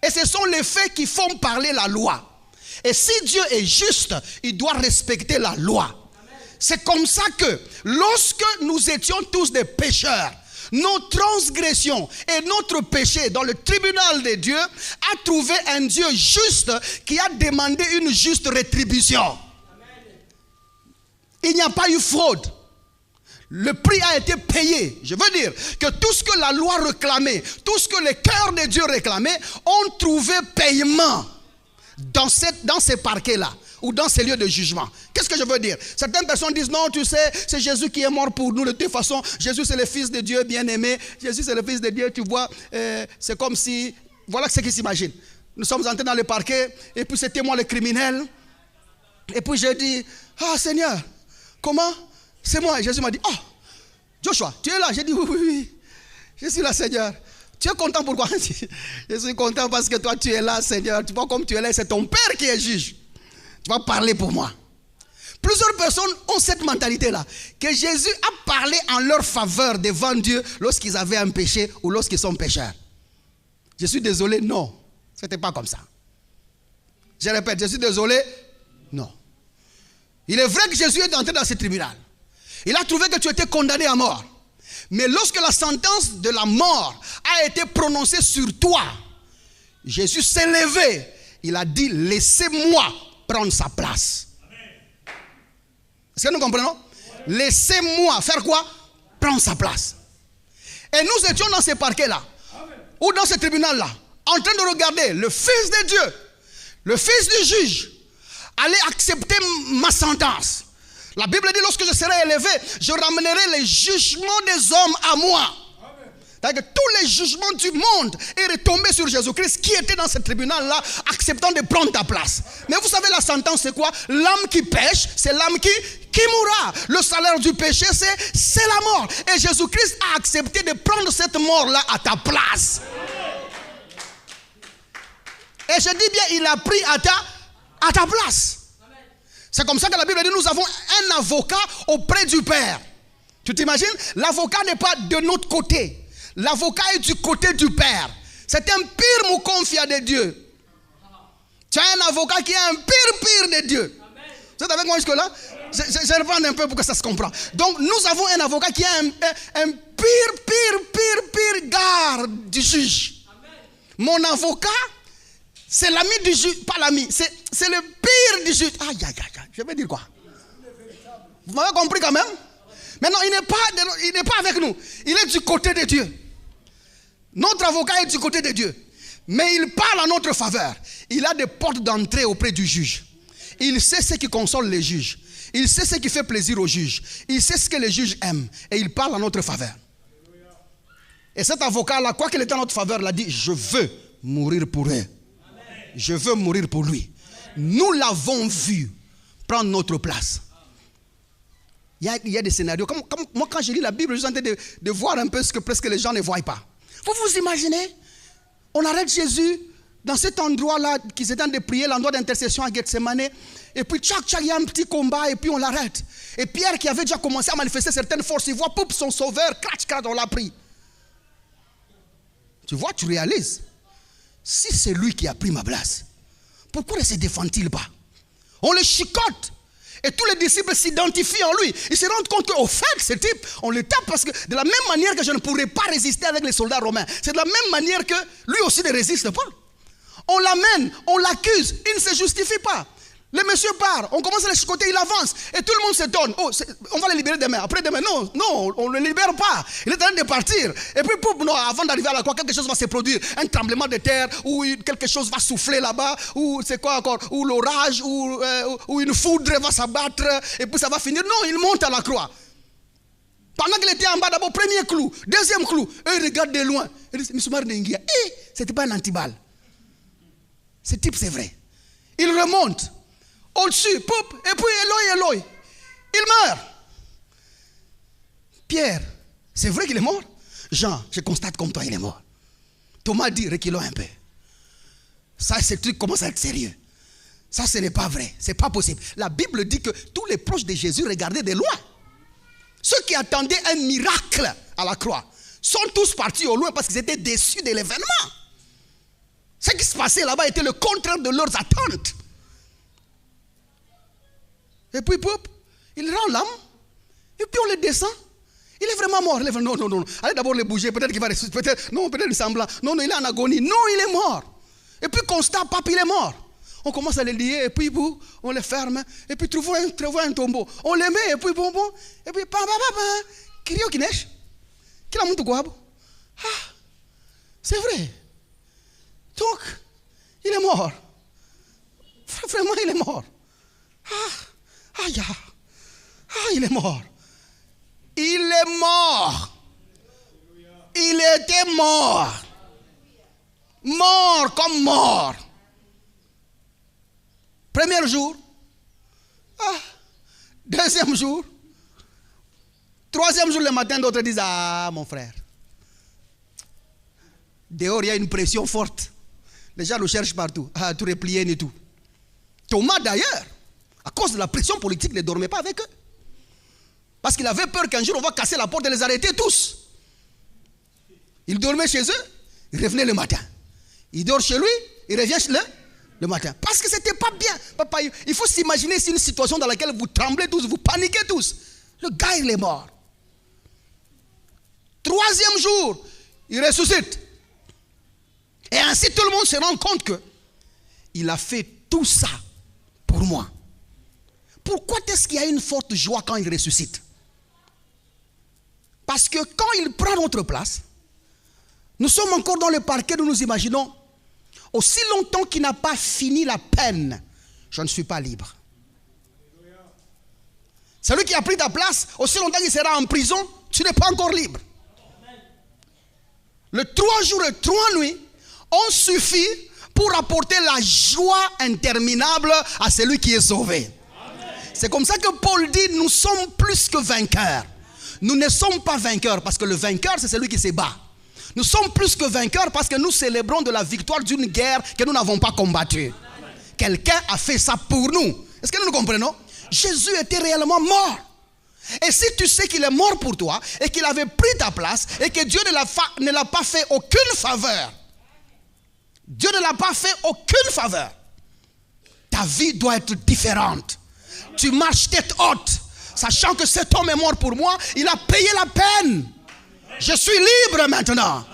Et ce sont les faits qui font parler la loi. Et si Dieu est juste, il doit respecter la loi. C'est comme ça que lorsque nous étions tous des pécheurs, nos transgressions et notre péché dans le tribunal de Dieu a trouvé un Dieu juste qui a demandé une juste rétribution. Il n'y a pas eu fraude. Le prix a été payé. Je veux dire que tout ce que la loi réclamait, tout ce que les cœurs de Dieu réclamaient, ont trouvé paiement dans ces parquets-là ou dans ces lieux de jugement. Qu'est-ce que je veux dire? Certaines personnes disent, non, tu sais, c'est Jésus qui est mort pour nous. De toute façon, Jésus c'est le Fils de Dieu bien-aimé. Jésus c'est le Fils de Dieu, tu vois. C'est comme si, voilà ce qu'ils s'imaginent. Nous sommes entrés dans le parquet, et puis c'était moi le criminel. Et puis j'ai dit, ah Seigneur, comment? C'est moi. Et Jésus m'a dit, oh, Joshua, tu es là? J'ai dit, oui, oui, oui. Je suis là, Seigneur. Tu es content pourquoi? Je suis content parce que toi tu es là, Seigneur. Tu vois comme tu es là, c'est ton Père qui est juge. Tu vas parler pour moi. Plusieurs personnes ont cette mentalité-là, que Jésus a parlé en leur faveur devant Dieu lorsqu'ils avaient un péché ou lorsqu'ils sont pécheurs. Je suis désolé, non. Ce n'était pas comme ça. Je répète, je suis désolé, non. Il est vrai que Jésus est entré dans ce tribunal. Il a trouvé que tu étais condamné à mort. Mais lorsque la sentence de la mort a été prononcée sur toi, Jésus s'est levé. Il a dit, laissez-moi prendre sa place. Est-ce que nous comprenons? Laissez-moi faire quoi? Prendre sa place. Et nous étions dans ce parquet-là, ou dans ce tribunal-là, en train de regarder le Fils de Dieu, le Fils du juge, aller accepter ma sentence. La Bible dit, lorsque je serai élevé, je ramènerai les jugements des hommes à moi. C'est-à-dire que tous les jugements du monde est retombé sur Jésus-Christ qui était dans ce tribunal-là, acceptant de prendre ta place. Mais vous savez la sentence c'est quoi? L'âme qui pêche, c'est l'âme qui mourra. Le salaire du péché, c'est la mort. Et Jésus-Christ a accepté de prendre cette mort-là à ta place. Et je dis bien, il a pris à ta place. C'est comme ça que la Bible dit, nous avons un avocat auprès du Père. Tu t'imagines? L'avocat n'est pas de notre côté. L'avocat est du côté du Père. C'est un pire moukonfia de Dieu. Tu as un avocat qui est un pire de Dieu. Vous êtes avec moi jusque-là? Je reprends un peu pour que ça se comprenne. Donc nous avons un avocat qui est un pire garde du juge. Mon avocat, c'est l'ami du juge, pas l'ami, c'est le pire du juge. Aïe, je vais dire quoi? Vous m'avez compris quand même? Maintenant, il n'est pas avec nous. Il est du côté de Dieu. Notre avocat est du côté de Dieu. Mais il parle en notre faveur. Il a des portes d'entrée auprès du juge. Il sait ce qui console les juges. Il sait ce qui fait plaisir aux juges. Il sait ce que les juges aiment. Et il parle en notre faveur. Et cet avocat-là, quoi qu'il est en notre faveur, il a dit, je veux mourir pour eux. Je veux mourir pour lui. Nous l'avons vu prendre notre place. Il y a des scénarios. Comme moi, quand je lis la Bible, je suis en train de voir un peu ce que presque les gens ne voient pas. Vous vous imaginez? On arrête Jésus dans cet endroit-là, qui s'étend de prier, l'endroit d'intercession à Gethsemane. Et puis, il y a un petit combat, et puis on l'arrête. Et Pierre, qui avait déjà commencé à manifester certaines forces, il voit, son sauveur, on l'a pris. Tu vois, tu réalises. Si c'est lui qui a pris ma place, pourquoi ne se défend-il pas? On le chicote. Et tous les disciples s'identifient en lui. Ils se rendent compte qu'au fait, ce type, on le tape parce que de la même manière que je ne pourrais pas résister avec les soldats romains, c'est de la même manière que lui aussi ne résiste pas. On l'amène, on l'accuse, il ne se justifie pas. Le monsieur part, on commence à le chicoter, il avance. Et tout le monde s'étonne. Oh, on va le libérer demain. Après demain, non, on ne le libère pas. Il est en train de partir. Et puis, avant d'arriver à la croix, quelque chose va se produire. Un tremblement de terre, ou quelque chose va souffler là-bas, ou c'est quoi encore, ou l'orage, ou une foudre va s'abattre, et puis ça va finir. Non, il monte à la croix. Pendant qu'il était en bas, d'abord, premier clou, deuxième clou. Eux, ils regardent de loin. Ils disent, mais c'était pas un antiballe. Ce type, c'est vrai. Il remonte. Au-dessus, poup, et puis Eloi, il meurt. Pierre, c'est vrai qu'il est mort? Jean, je constate comme toi, il est mort. Thomas dit, reculons un peu. Ça, ce truc commence à être sérieux. Ça, ce n'est pas vrai, c'est pas possible. La Bible dit que tous les proches de Jésus regardaient de loin. Ceux qui attendaient un miracle à la croix sont tous partis au loin parce qu'ils étaient déçus de l'événement. Ce qui se passait là-bas était le contraire de leurs attentes. Et puis, il rend l'âme. Et puis on le descend. Il est vraiment mort. Non. Allez d'abord le bouger. Peut-être qu'il va ressusciter. Peut-être semblant. Non, il est en agonie. Non, il est mort. Et puis constat, il est mort. On commence à le lier. Et puis, on le ferme. Et puis, trouvons un tombeau. On le met. Et puis, Et puis, Kirio Kinesh. Qui l'a monté quoi? Ah, c'est vrai. Donc, il est mort. Vraiment, il est mort. Il est mort. Il est mort. Il était mort. Mort comme mort. Premier jour. Deuxième jour. Troisième jour le matin, d'autres disent, mon frère. Dehors, il y a une pression forte. Les gens le cherchent partout. Tout replié et tout. Thomas d'ailleurs, à cause de la pression politique, ne dormait pas avec eux. Parce qu'il avait peur qu'un jour on va casser la porte et les arrêter tous. Il dormait chez eux, il revenait le matin. Il dort chez lui, il revient le matin. Parce que c'était pas bien. Papa, il faut s'imaginer c'est une situation dans laquelle vous tremblez tous, vous paniquez tous. Le gars, il est mort. Troisième jour, il ressuscite. Et ainsi tout le monde se rend compte que il a fait tout ça pour moi. Pourquoi est-ce qu'il y a une forte joie quand il ressuscite? Parce que quand il prend notre place, nous sommes encore dans le parquet où nous imaginons, aussi longtemps qu'il n'a pas fini la peine, je ne suis pas libre. Celui qui a pris ta place, aussi longtemps qu'il sera en prison, tu n'es pas encore libre. les 3 jours et 3 nuits ont suffi pour apporter la joie interminable à celui qui est sauvé. C'est comme ça que Paul dit, nous sommes plus que vainqueurs. Nous ne sommes pas vainqueurs parce que le vainqueur, c'est celui qui se bat. Nous sommes plus que vainqueurs parce que nous célébrons de la victoire d'une guerre que nous n'avons pas combattue. Quelqu'un a fait ça pour nous. Est-ce que nous comprenons? Jésus était réellement mort. Et si tu sais qu'il est mort pour toi et qu'il avait pris ta place et que Dieu ne l'a pas fait aucune faveur, Dieu ne l'a pas fait aucune faveur, ta vie doit être différente. Tu marches tête haute, sachant que cet homme est mort pour moi, il a payé la peine. Je suis libre maintenant.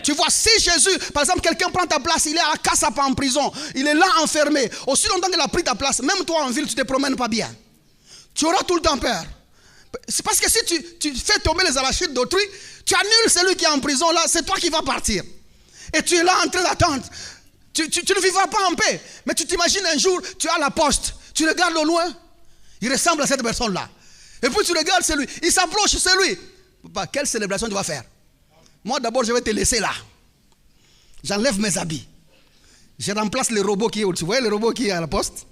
Tu vois, si Jésus, par exemple, quelqu'un prend ta place, il est à Kassapa en prison, il est là enfermé. Aussi longtemps qu'il a pris ta place, même toi en ville, tu ne te promènes pas bien. Tu auras tout le temps peur. C'est parce que si tu fais tomber les arachides d'autrui, tu annules celui qui est en prison là, c'est toi qui vas partir. Et tu es là en train d'attendre. Tu ne vivras pas en paix. Mais tu t'imagines un jour, tu as la poste, tu regardes au loin, il ressemble à cette personne-là. Et puis tu regardes, c'est lui, il s'approche, c'est lui. Papa, quelle célébration tu vas faire? Moi d'abord, je vais te laisser là. J'enlève mes habits. Je remplace le robot qui est au-dessus. Vous voyez le robot qui est à la poste?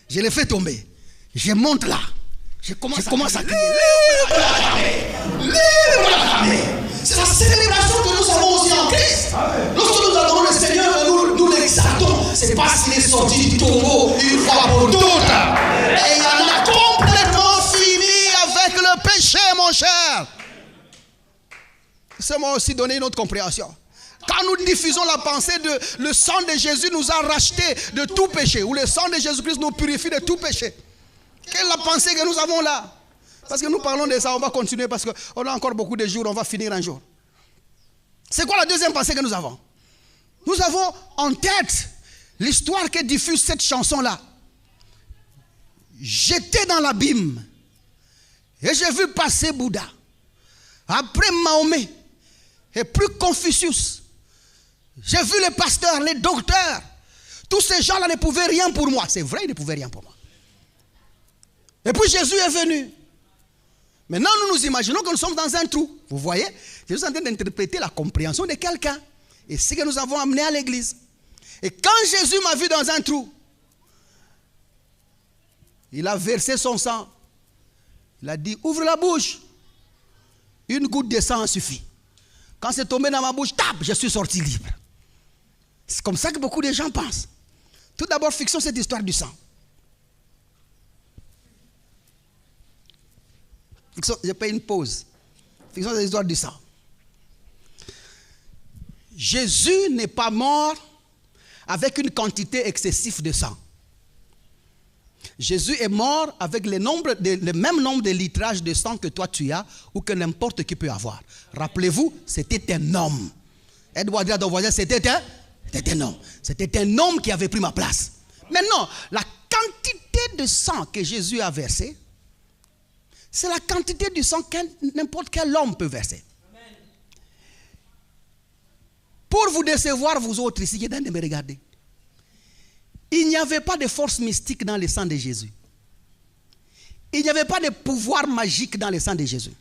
Je le fais tomber. Je monte là. Je commence à crier. C'est la célébration que nous avons aussi en Christ. Lorsque nous adorons le Seigneur, nous l'exaltons. C'est parce qu'il est sorti du tombeau une fois pour toutes. Et il en a complètement fini avec le péché, mon cher. C'est moi aussi donner une autre compréhension. Quand nous diffusons la pensée de le sang de Jésus nous a rachetés de tout péché, ou le sang de Jésus-Christ nous purifie de tout péché. Quelle est la pensée que nous avons là? Parce que nous parlons de ça, on va continuer parce qu'on a encore beaucoup de jours, on va finir un jour. C'est quoi la deuxième pensée que nous avons? Nous avons en tête l'histoire que diffuse cette chanson-là. J'étais dans l'abîme et j'ai vu passer Bouddha. Après Mahomet et plus Confucius. J'ai vu les pasteurs, les docteurs. Tous ces gens-là ne pouvaient rien pour moi. C'est vrai, ils ne pouvaient rien pour moi. Et puis Jésus est venu. Maintenant, nous nous imaginons que nous sommes dans un trou. Vous voyez? Jésus est en train d'interpréter la compréhension de quelqu'un. Et c'est ce que nous avons amené à l'église. Et quand Jésus m'a vu dans un trou, il a versé son sang. Il a dit, ouvre la bouche. Une goutte de sang suffit. Quand c'est tombé dans ma bouche, tape, je suis sorti libre. C'est comme ça que beaucoup de gens pensent. Tout d'abord, fixons cette histoire du sang. Je paye une pause. Fixons cette histoire du sang. Jésus n'est pas mort avec une quantité excessive de sang. Jésus est mort avec le même nombre de litrages de sang que toi tu as ou que n'importe qui peut avoir. Rappelez-vous, c'était un homme. Edouard dit à ton voisin, c'était un homme. C'était un homme qui avait pris ma place. Maintenant, la quantité de sang que Jésus a versé, c'est la quantité de sang que n'importe quel homme peut verser. Amen. Pour vous décevoir, vous autres ici qui êtes en train de me regarder, il n'y avait pas de force mystique dans le sang de Jésus. Il n'y avait pas de pouvoir magique dans le sang de Jésus.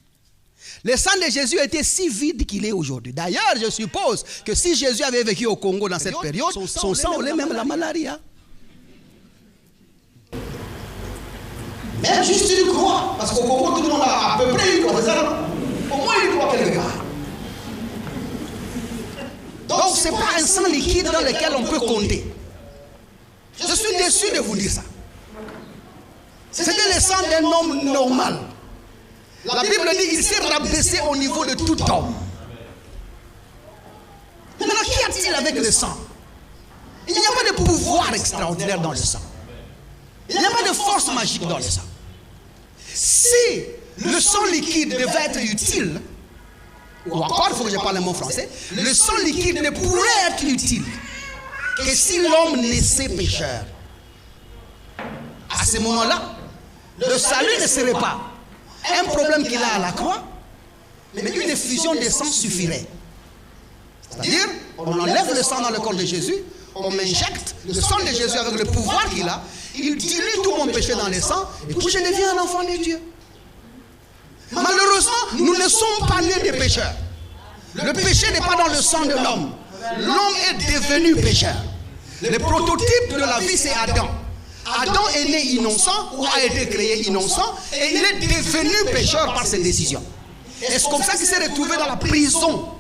Le sang de Jésus était si vide qu'il est aujourd'hui. D'ailleurs, je suppose que si Jésus avait vécu au Congo dans cette période, son sang aurait même la malaria. Même juste une croix, parce qu'au Congo, tout le monde a à peu près une croix. Au moins une croix quelque part. Donc, ce n'est pas un sang liquide dans lequel on peut compter. Je suis déçu de vous dire ça. C'était le sang d'un homme normal. La Bible dit qu'il s'est rabaissé au niveau de tout homme. Maintenant, qu'y a-t-il avec le sang? Il n'y a pas de pouvoir extraordinaire dans le sang. Il n'y a pas de force magique dans le sang. Si le sang liquide devait être utile, ou encore, il faut que je parle un mot français, le sang liquide ne pourrait être utile que si l'homme naissait pécheur. À ce moment-là, le salut ne serait pas un problème qu'il a à la croix, mais une effusion de sang suffirait. C'est-à-dire, on enlève le sang dans le corps de Jésus, on m'injecte le sang de Jésus avec le pouvoir qu'il a, il dilue tout mon péché dans le sang, et puis je deviens un enfant de Dieu. Malheureusement, nous ne sommes pas nés des pécheurs. Le péché n'est pas dans le sang de l'homme. L'homme est devenu pécheur. Le prototype de la vie, c'est Adam. Adam est né innocent ou a été créé innocent et il est devenu pécheur par ses décisions. Et c'est comme ça qu'il s'est retrouvé dans la prison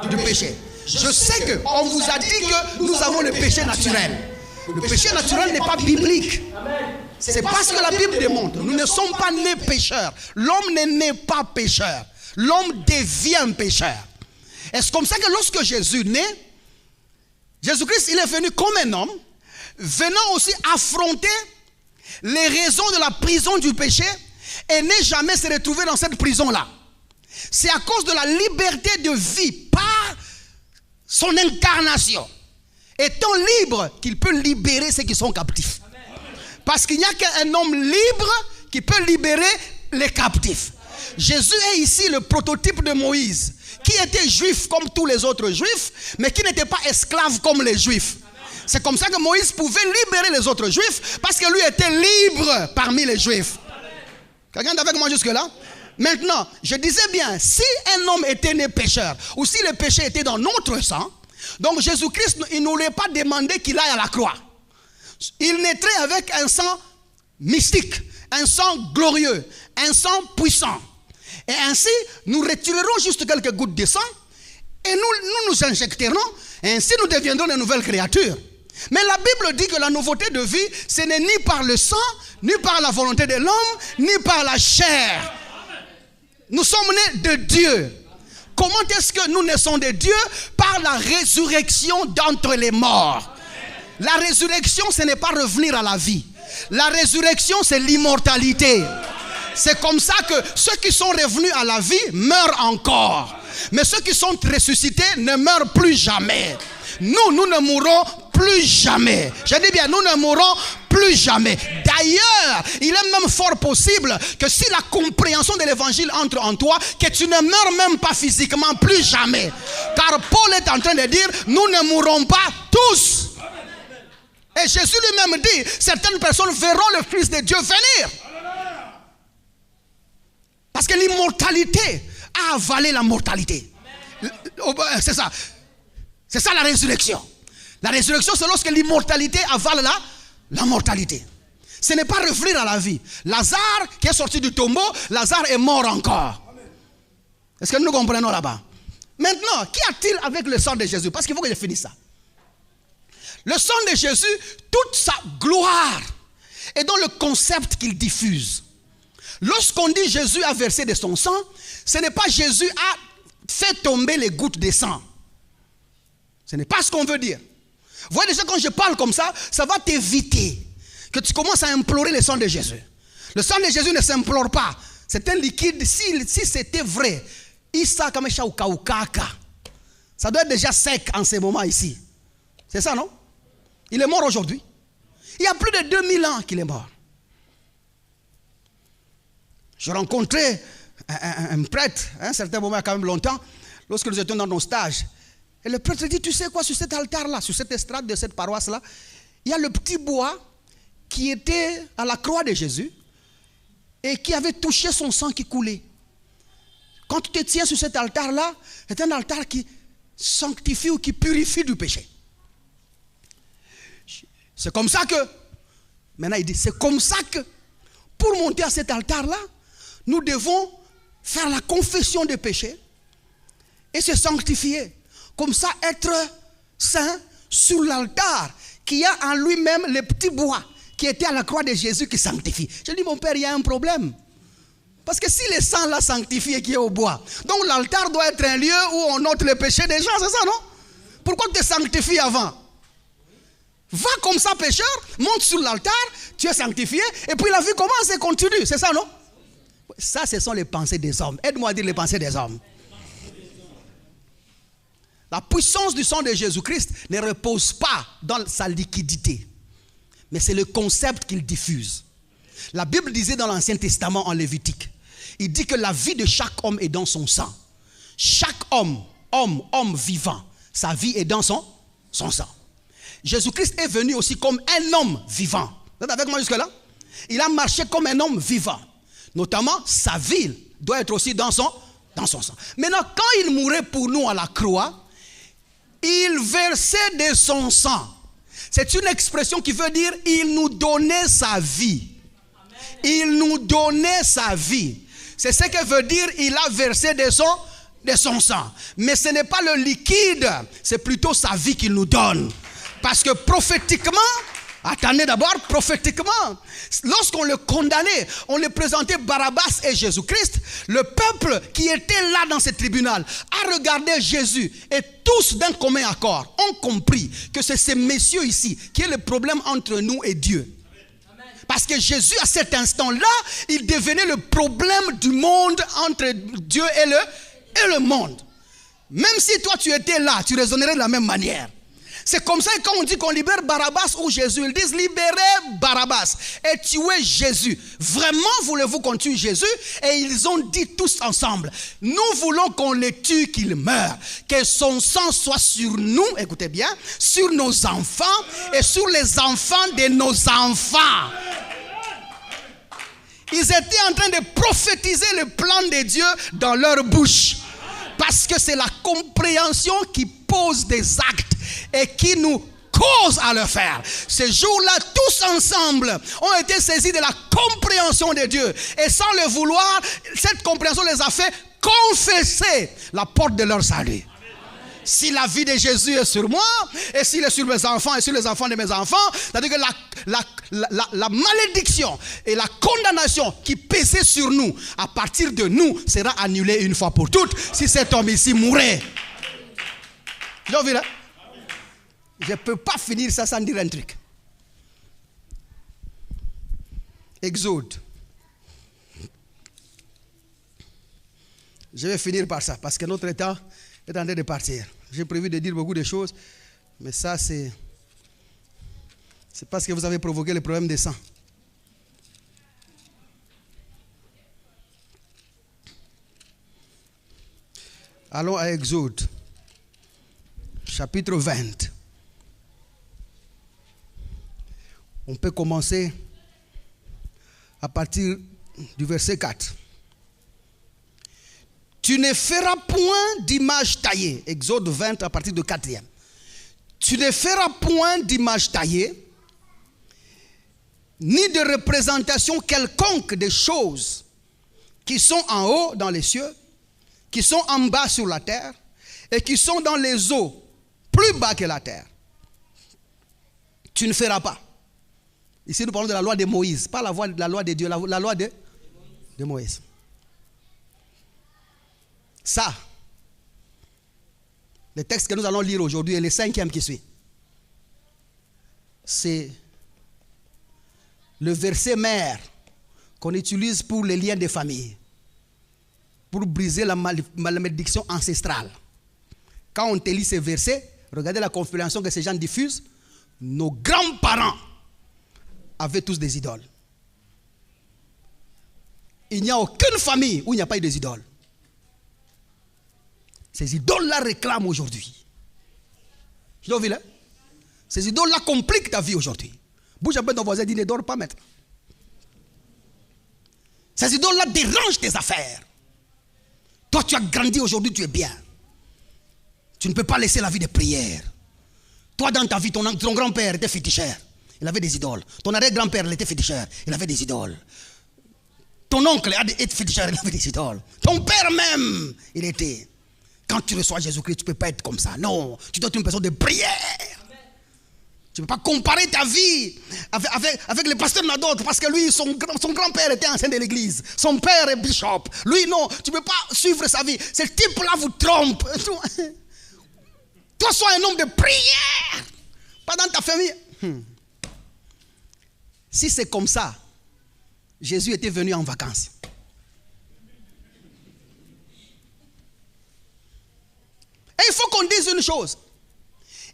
du péché. Je sais qu'on vous a dit que nous avons le péché naturel. Le péché naturel n'est pas biblique. C'est parce que la Bible démontre. Nous ne sommes pas nés pécheurs. L'homme n'est né pas pécheur. L'homme devient pécheur. Et c'est comme ça que lorsque Jésus naît, Jésus-Christ, il est venu comme un homme, venant aussi affronter les raisons de la prison du péché et n'est jamais se retrouver dans cette prison-là. C'est à cause de la liberté de vie par son incarnation. Étant libre, qu'il peut libérer ceux qui sont captifs. Parce qu'il n'y a qu'un homme libre qui peut libérer les captifs. Jésus est ici le prototype de Moïse, qui était juif comme tous les autres juifs, mais qui n'était pas esclave comme les juifs. C'est comme ça que Moïse pouvait libérer les autres juifs, parce que lui était libre parmi les juifs. Quelqu'un est avec moi jusque-là? Maintenant, je disais bien, si un homme était né pécheur, ou si le péché était dans notre sang, donc Jésus-Christ, il ne voulait pas demander qu'il aille à la croix. Il naîtrait avec un sang mystique, un sang glorieux, un sang puissant. Et ainsi, nous retirerons juste quelques gouttes de sang et nous injecterons, et ainsi nous deviendrons de nouvelles créatures. Mais la Bible dit que la nouveauté de vie, ce n'est ni par le sang, ni par la volonté de l'homme, ni par la chair. Nous sommes nés de Dieu. Comment est-ce que nous naissons de Dieu? Par la résurrection d'entre les morts. La résurrection, ce n'est pas revenir à la vie. La résurrection, c'est l'immortalité. C'est comme ça que ceux qui sont revenus à la vie meurent encore. Mais ceux qui sont ressuscités ne meurent plus jamais. Nous ne mourrons plus jamais. Je dis bien, nous ne mourrons plus jamais. D'ailleurs, il est même fort possible que si la compréhension de l'évangile entre en toi, que tu ne meurs même pas physiquement plus jamais. Car Paul est en train de dire, nous ne mourrons pas tous. Et Jésus lui-même dit, certaines personnes verront le Fils de Dieu venir. Parce que l'immortalité a avalé la mortalité. C'est ça. C'est ça la résurrection. La résurrection, c'est lorsque l'immortalité avale la mortalité. Ce n'est pas revenir à la vie. Lazare qui est sorti du tombeau, Lazare est mort encore. Est-ce que nous comprenons là-bas? Maintenant, qu'y a-t-il avec le sang de Jésus? Parce qu'il faut que je finisse ça. Le sang de Jésus, toute sa gloire est dans le concept qu'il diffuse. Lorsqu'on dit Jésus a versé de son sang, ce n'est pas Jésus a fait tomber les gouttes de sang. Ce n'est pas ce qu'on veut dire. Vous voyez déjà, quand je parle comme ça, ça va t'éviter que tu commences à implorer le sang de Jésus. Le sang de Jésus ne s'implore pas. C'est un liquide. Si c'était vrai, ça doit être déjà sec en ce moment ici. C'est ça, non? Il est mort aujourd'hui. Il y a plus de 2000 ans qu'il est mort. Je rencontrais un prêtre, un certain moment, il y a quand même longtemps, lorsque nous étions dans nos stages. Et le prêtre dit, tu sais quoi, sur cet altar-là, sur cette estrade de cette paroisse-là, il y a le petit bois qui était à la croix de Jésus et qui avait touché son sang qui coulait. Quand tu te tiens sur cet altar-là, c'est un altar qui sanctifie ou qui purifie du péché. C'est comme ça que, maintenant il dit, c'est comme ça que, pour monter à cet altar-là, nous devons faire la confession des péchés et se sanctifier. Comme ça, être saint sur l'altar qui a en lui-même le petit bois qui était à la croix de Jésus qui sanctifie. Je dis, mon père, il y a un problème. Parce que si le sang l'a sanctifié qui est au bois, donc l'altar doit être un lieu où on note le péché des gens, c'est ça, non? Pourquoi tu te sanctifies avant? Va comme ça, pécheur, monte sur l'altar, tu es sanctifié, et puis la vie commence et continue, c'est ça, non? Ça, ce sont les pensées des hommes. Aide-moi à dire les pensées des hommes. La puissance du sang de Jésus-Christ ne repose pas dans sa liquidité, mais c'est le concept qu'il diffuse. La Bible disait dans l'Ancien Testament en Lévitique, il dit que la vie de chaque homme est dans son sang. Chaque homme vivant, sa vie est dans son sang. Jésus-Christ est venu aussi comme un homme vivant. Vous êtes avec moi jusque-là? Il a marché comme un homme vivant. Notamment, sa vie doit être aussi dans son Dans son sang. Maintenant, quand il mourait pour nous à la croix, il versait de son sang. C'est une expression qui veut dire il nous donnait sa vie. Il nous donnait sa vie. C'est ce que veut dire il a versé de son sang. Mais ce n'est pas le liquide, c'est plutôt sa vie qu'il nous donne. Parce que prophétiquement, attendez d'abord, prophétiquement, lorsqu'on le condamnait, on le présentait Barabbas et Jésus-Christ, le peuple qui était là dans ce tribunal a regardé Jésus et tous d'un commun accord ont compris que c'est ces messieurs ici qui est le problème entre nous et Dieu. Parce que Jésus, à cet instant-là, il devenait le problème du monde entre Dieu et le monde. Même si toi tu étais là, tu raisonnerais de la même manière. C'est comme ça que quand on dit qu'on libère Barabbas ou Jésus, ils disent libérer Barabbas et tuer Jésus. Vraiment voulez-vous qu'on tue Jésus? Et ils ont dit tous ensemble, nous voulons qu'on le tue, qu'il meure. Que son sang soit sur nous, écoutez bien, sur nos enfants et sur les enfants de nos enfants. Ils étaient en train de prophétiser le plan de Dieu dans leur bouche. Parce que c'est la compréhension qui pose des actes et qui nous cause à le faire. Ces jours-là, tous ensemble, ont été saisis de la compréhension de Dieu. Et sans le vouloir, cette compréhension les a fait confesser la porte de leur salut. Si la vie de Jésus est sur moi, et s'il est sur mes enfants, et sur les enfants de mes enfants, c'est-à-dire que la malédiction et la condamnation qui pesait sur nous, à partir de nous, sera annulée une fois pour toutes, si cet homme ici mourait. J'ai vu là? Je ne peux pas finir ça sans dire un truc. Exode. Je vais finir par ça, parce que notre temps est en train de partir. J'ai prévu de dire beaucoup de choses, mais ça c'est parce que vous avez provoqué le problème de sang. Allons à Exode, chapitre 20. On peut commencer à partir du verset 4. Tu ne feras point d'image taillée. Exode 20 à partir du 4e. Tu ne feras point d'image taillée, ni de représentation quelconque des choses qui sont en haut dans les cieux, qui sont en bas sur la terre, et qui sont dans les eaux, plus bas que la terre. Tu ne feras pas. Ici nous parlons de la loi de Moïse, pas la loi de Dieu, la loi de Moïse. Ça, le texte que nous allons lire aujourd'hui et le 5e qui suit, c'est le verset mère qu'on utilise pour les liens de famille, pour briser la malédiction ancestrale. Quand on te lit ces versets, regardez la compréhension que ces gens diffusent. Nos grands-parents avaient tous des idoles. Il n'y a aucune famille où il n'y a pas eu des idoles. Ces idoles-là réclament aujourd'hui. Tu as vu là? Ces idoles-là compliquent ta vie aujourd'hui. Bouge un peu ton voisin et dis ne dors pas, maître. Ces idoles-là dérangent tes affaires. Toi, tu as grandi aujourd'hui, tu es bien. Tu ne peux pas laisser la vie de prière. Toi, dans ta vie, ton grand-père était féticheur. Il avait des idoles. Ton arrière-grand-père, il était féticheur. Il avait des idoles. Ton oncle était féticheur. Il avait des idoles. Ton père même, il était. Quand tu reçois Jésus-Christ, tu ne peux pas être comme ça. Non, tu dois être une personne de prière. Tu ne peux pas comparer ta vie avec le pasteur Nadot, parce que lui, son grand-père était ancien de l'église. Son père est bishop. Lui, non, tu ne peux pas suivre sa vie. Ce type-là vous trompe. Toi, sois un homme de prière. Pas dans ta famille. Si c'est comme ça, Jésus était venu en vacances. Et il faut qu'on dise une chose.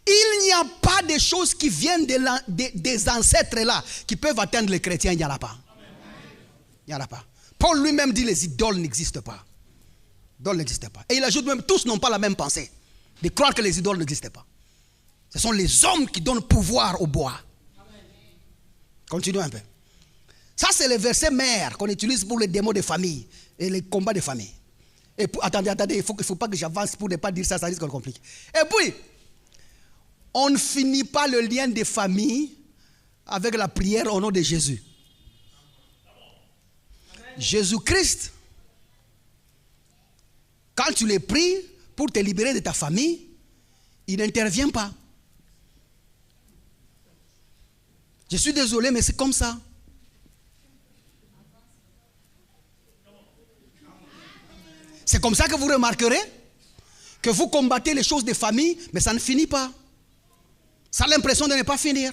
Il n'y a pas de choses qui viennent des ancêtres là qui peuvent atteindre les chrétiens. Il n'y en a pas. Il n'y en a pas. Paul lui-même dit les idoles n'existent pas. Les idoles n'existent pas. Et il ajoute même tous n'ont pas la même pensée. De croire que les idoles n'existent pas. Ce sont les hommes qui donnent pouvoir au bois. Continuons un peu. Ça c'est le verset mère qu'on utilise pour les démons de famille et les combats de famille. Et puis, attendez, il ne faut pas que j'avance pour ne pas dire ça risque de compliquer. Et puis, on ne finit pas le lien de famille avec la prière au nom de Jésus. Jésus-Christ, quand tu les pries pour te libérer de ta famille, il n'intervient pas. Je suis désolé, mais c'est comme ça. C'est comme ça que vous remarquerez que vous combattez les choses de famille, mais ça ne finit pas. Ça a l'impression de ne pas finir.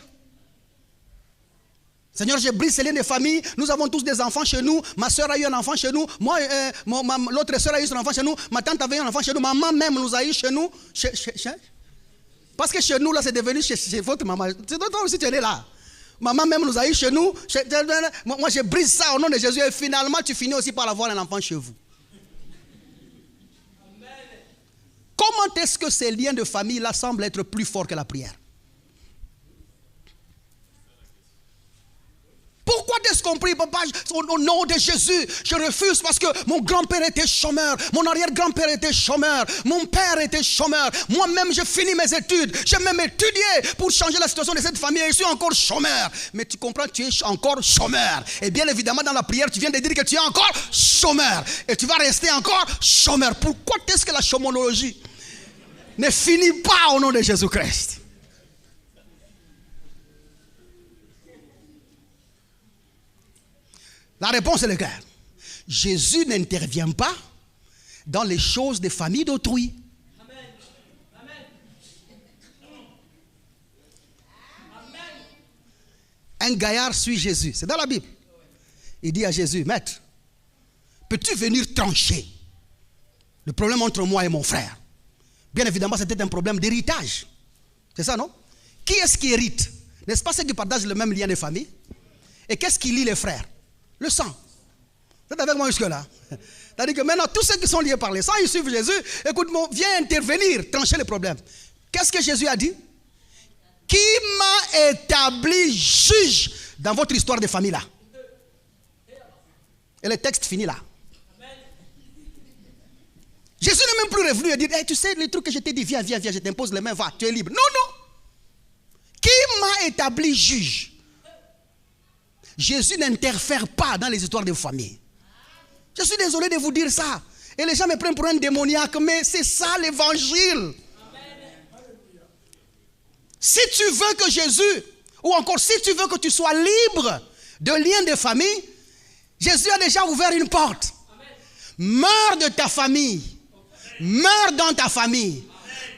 Seigneur, je brise ces liens de famille. Nous avons tous des enfants chez nous. Ma soeur a eu un enfant chez nous. Moi, l'autre soeur a eu son enfant chez nous. Ma tante avait eu un enfant chez nous. Maman même nous a eu chez nous. Parce que chez nous, là, c'est devenu chez votre maman. C'est toi aussi, tu es là. Maman même nous a eu chez nous. Moi, je brise ça au nom de Jésus. Et finalement, tu finis aussi par avoir un enfant chez vous. Comment est-ce que ces liens de famille-là semblent être plus forts que la prière? Pourquoi est-ce qu'on prie, papa, au nom de Jésus? Je refuse parce que mon grand-père était chômeur, mon arrière-grand-père était chômeur, mon père était chômeur. Moi-même, j'ai fini mes études. J'ai même étudié pour changer la situation de cette famille et je suis encore chômeur. Mais tu comprends, tu es encore chômeur. Et bien évidemment, dans la prière, tu viens de dire que tu es encore chômeur. Et tu vas rester encore chômeur. Pourquoi est-ce que la chômologie ne finit pas au nom de Jésus-Christ? La réponse est le cœur. Jésus n'intervient pas dans les choses des familles d'autrui. Un gaillard suit Jésus. C'est dans la Bible. Il dit à Jésus, Maître, peux-tu venir trancher le problème entre moi et mon frère? Bien évidemment, c'était un problème d'héritage. C'est ça, non? Qui est-ce qui hérite? N'est-ce pas ceux qui partagent le même lien de famille? Et qu'est-ce qui lie les frères? Le sang. Vous êtes avec moi jusque-là? C'est-à-dire que maintenant, tous ceux qui sont liés par le sang, ils suivent Jésus. Écoute-moi, viens intervenir, trancher le problème. Qu'est-ce que Jésus a dit? Qui m'a établi juge dans votre histoire de famille là? Et le texte finit là. Jésus n'est même plus revenu et dit, hey, tu sais les trucs que je t'ai dit, viens, je t'impose les mains, va, tu es libre. Non, non. Qui m'a établi juge? Jésus n'interfère pas dans les histoires de famille. Je suis désolé de vous dire ça. Et les gens me prennent pour un démoniaque, mais c'est ça l'évangile. Si tu veux que Jésus, ou encore si tu veux que tu sois libre de liens de famille, Jésus a déjà ouvert une porte. Meurs de ta famille. Meurs dans ta famille.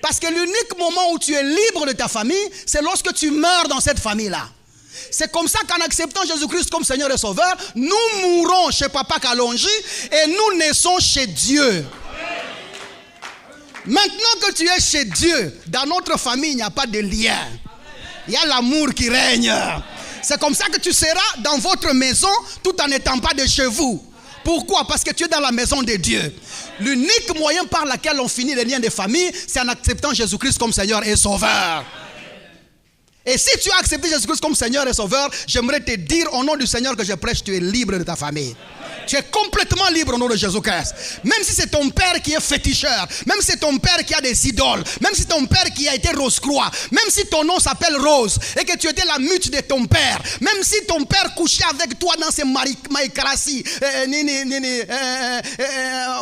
Parce que l'unique moment où tu es libre de ta famille, c'est lorsque tu meurs dans cette famille-là. C'est comme ça qu'en acceptant Jésus-Christ comme Seigneur et Sauveur, nous mourons chez Papa Kalonji et nous naissons chez Dieu. Maintenant que tu es chez Dieu, dans notre famille, il n'y a pas de lien. Il y a l'amour qui règne. C'est comme ça que tu seras dans votre maison tout en n'étant pas de chez vous. Pourquoi? Parce que tu es dans la maison de Dieu. L'unique moyen par lequel on finit les liens de famille, c'est en acceptant Jésus-Christ comme Seigneur et Sauveur. Et si tu as accepté Jésus-Christ comme Seigneur et Sauveur, j'aimerais te dire au nom du Seigneur que je prêche, tu es libre de ta famille. Tu es complètement libre au nom de Jésus-Christ. Même si c'est ton père qui est féticheur, même si c'est ton père qui a des idoles, même si c'est ton père qui a été Rose-Croix, même si ton nom s'appelle Rose et que tu étais la mute de ton père, même si ton père couchait avec toi dans ses maïkrassi,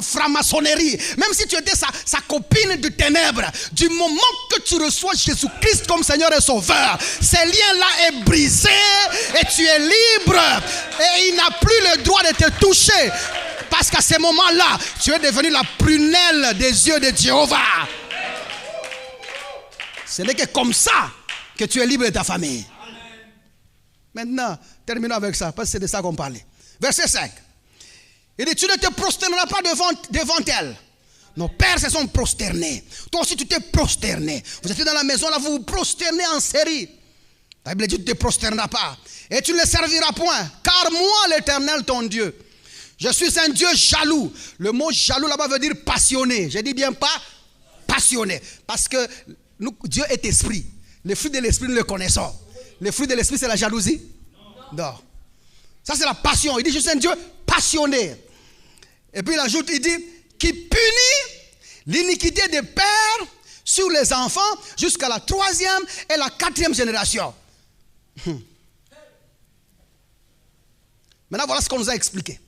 franc-maçonnerie, même si tu étais sa copine de ténèbres, du moment que tu reçois Jésus-Christ comme Seigneur et Sauveur, ce lien-là est brisé et tu es libre et il n'a plus le droit de te toucher. Parce qu'à ce moment-là, tu es devenu la prunelle des yeux de Jéhovah. Ce n'est que comme ça que tu es libre de ta famille. Maintenant, terminons avec ça, parce que c'est de ça qu'on parlait. Verset 5. Il dit, tu ne te prosterneras pas devant elle. Nos pères se sont prosternés. Toi aussi, tu t'es prosterné. Vous étiez dans la maison, là, vous vous prosternez en série. La Bible dit, tu ne te prosterneras pas. Et tu ne le serviras point. Car moi, l'Éternel, ton Dieu, je suis un Dieu jaloux. Le mot jaloux là-bas veut dire passionné. Je dis bien pas passionné. Parce que Dieu est esprit. Les fruits de l'esprit, nous les connaissons. Les fruits de l'esprit, c'est la jalousie? Non. Ça, c'est la passion. Il dit, je suis un Dieu passionné. Et puis il ajoute, il dit, qui punit l'iniquité des pères sur les enfants jusqu'à la 3e et la 4e génération. Maintenant, voilà ce qu'on nous a expliqué.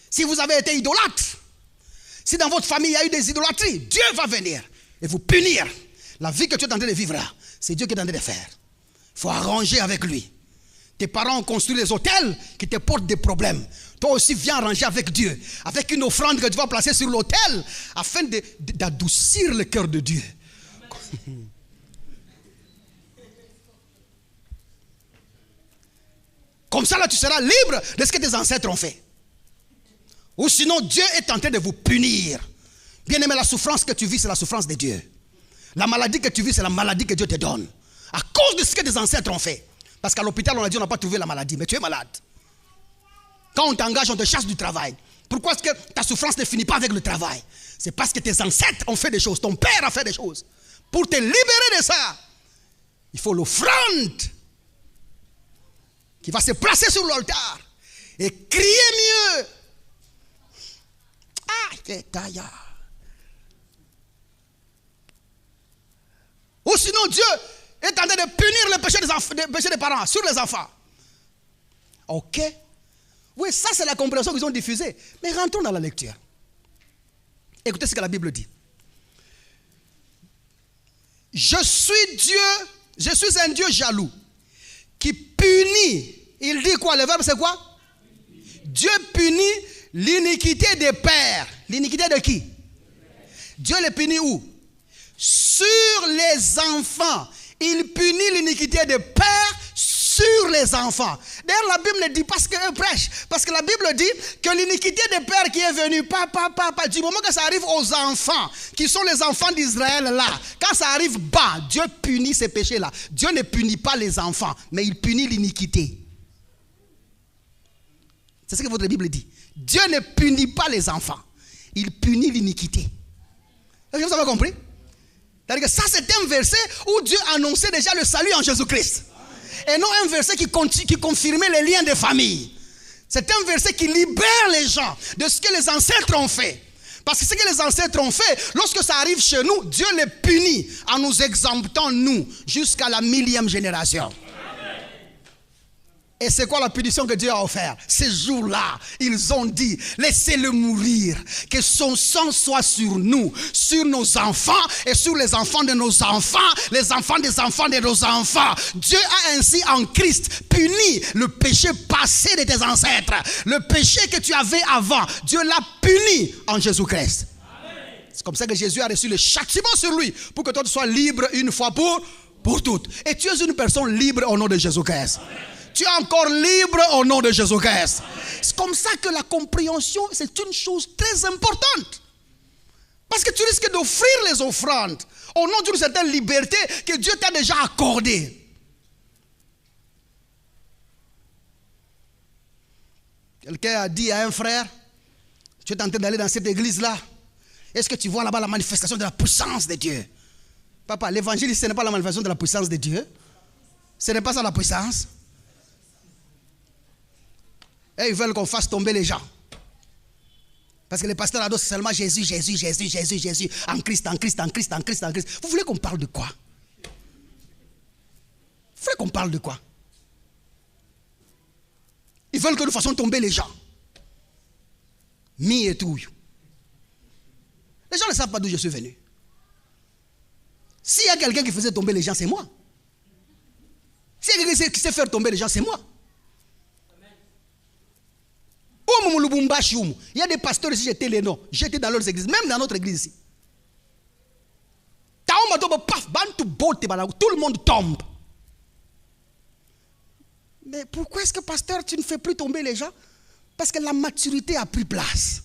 Si vous avez été idolâtre, si dans votre famille il y a eu des idolâtries, Dieu va venir et vous punir. La vie que tu es en train de vivre là, c'est Dieu qui est en train de faire. Il faut arranger avec lui. Tes parents ont construit des hôtels qui te portent des problèmes. Toi aussi, viens arranger avec Dieu, avec une offrande que tu vas placer sur l'autel, afin d'adoucir le cœur de Dieu. Comme ça, là, tu seras libre de ce que tes ancêtres ont fait. Ou sinon, Dieu est en train de vous punir. Bien aimé, la souffrance que tu vis, c'est la souffrance de Dieu. La maladie que tu vis, c'est la maladie que Dieu te donne. À cause de ce que tes ancêtres ont fait. Parce qu'à l'hôpital, on a dit on n'a pas trouvé la maladie, mais tu es malade. Quand on t'engage, on te chasse du travail. Pourquoi est-ce que ta souffrance ne finit pas avec le travail? C'est parce que tes ancêtres ont fait des choses, ton père a fait des choses. Pour te libérer de ça, il faut l'offrande qui va se placer sur l'altar et crier mieux. Ou sinon Dieu est en train de punir le péché des parents sur les enfants. Ok. Oui, ça c'est la compréhension qu'ils ont diffusée. Mais rentrons dans la lecture. Écoutez ce que la Bible dit. Je suis Dieu, je suis un Dieu jaloux qui punit. Il dit quoi? Le verbe c'est quoi? Dieu punit l'iniquité des pères. L'iniquité de qui? Dieu les punit où? Sur les enfants. Il punit l'iniquité des pères sur les enfants. D'ailleurs, la Bible ne dit pas ce qu'elle prêche. Parce que la Bible dit que l'iniquité des pères qui est venue, du moment que ça arrive aux enfants, qui sont les enfants d'Israël là, quand ça arrive bas, Dieu punit ces péchés-là. Dieu ne punit pas les enfants, mais il punit l'iniquité. C'est ce que votre Bible dit. Dieu ne punit pas les enfants, il punit l'iniquité. Est-ce que vous avez compris? C'est-à-dire que ça, c'est un verset où Dieu annonçait déjà le salut en Jésus-Christ. Et non un verset qui confirmait les liens de famille. C'est un verset qui libère les gens de ce que les ancêtres ont fait. Parce que ce que les ancêtres ont fait, lorsque ça arrive chez nous, Dieu les punit en nous exemptant, nous, jusqu'à la 1000e génération. Et c'est quoi la punition que Dieu a offerte? Ces jours-là, ils ont dit, laissez-le mourir, que son sang soit sur nous, sur nos enfants et sur les enfants de nos enfants, les enfants des enfants de nos enfants. Dieu a ainsi en Christ puni le péché passé de tes ancêtres. Le péché que tu avais avant, Dieu l'a puni en Jésus-Christ. C'est comme ça que Jésus a reçu le châtiment sur lui, pour que toi tu sois libre une fois pour toutes. Et tu es une personne libre au nom de Jésus-Christ. Tu es encore libre au nom de Jésus-Christ. C'est comme ça que la compréhension, c'est une chose très importante. Parce que tu risques d'offrir les offrandes au nom d'une certaine liberté que Dieu t'a déjà accordée. Quelqu'un a dit à un frère, tu es en train d'aller dans cette église-là. Est-ce que tu vois là-bas la manifestation de la puissance de Dieu? Papa, l'évangile, ce n'est pas la manifestation de la puissance de Dieu. Ce n'est pas ça la puissance. Et ils veulent qu'on fasse tomber les gens. Parce que les pasteurs adossent seulement Jésus, Jésus, Jésus, Jésus, Jésus, en Christ, en Christ, en Christ, en Christ, en Christ. Vous voulez qu'on parle de quoi? Vous voulez qu'on parle de quoi? Ils veulent que nous fassions tomber les gens. Mi et tout. Les gens ne savent pas d'où je suis venu. S'il y a quelqu'un qui faisait tomber les gens, c'est moi. S'il y a quelqu'un qui sait faire tomber les gens, c'est moi. Il y a des pasteurs ici, j'étais les noms, j'étais dans leurs églises, même dans notre église ici. Tout le monde tombe. Mais pourquoi est-ce que pasteur, tu ne fais plus tomber les gens? Parce que la maturité a pris place.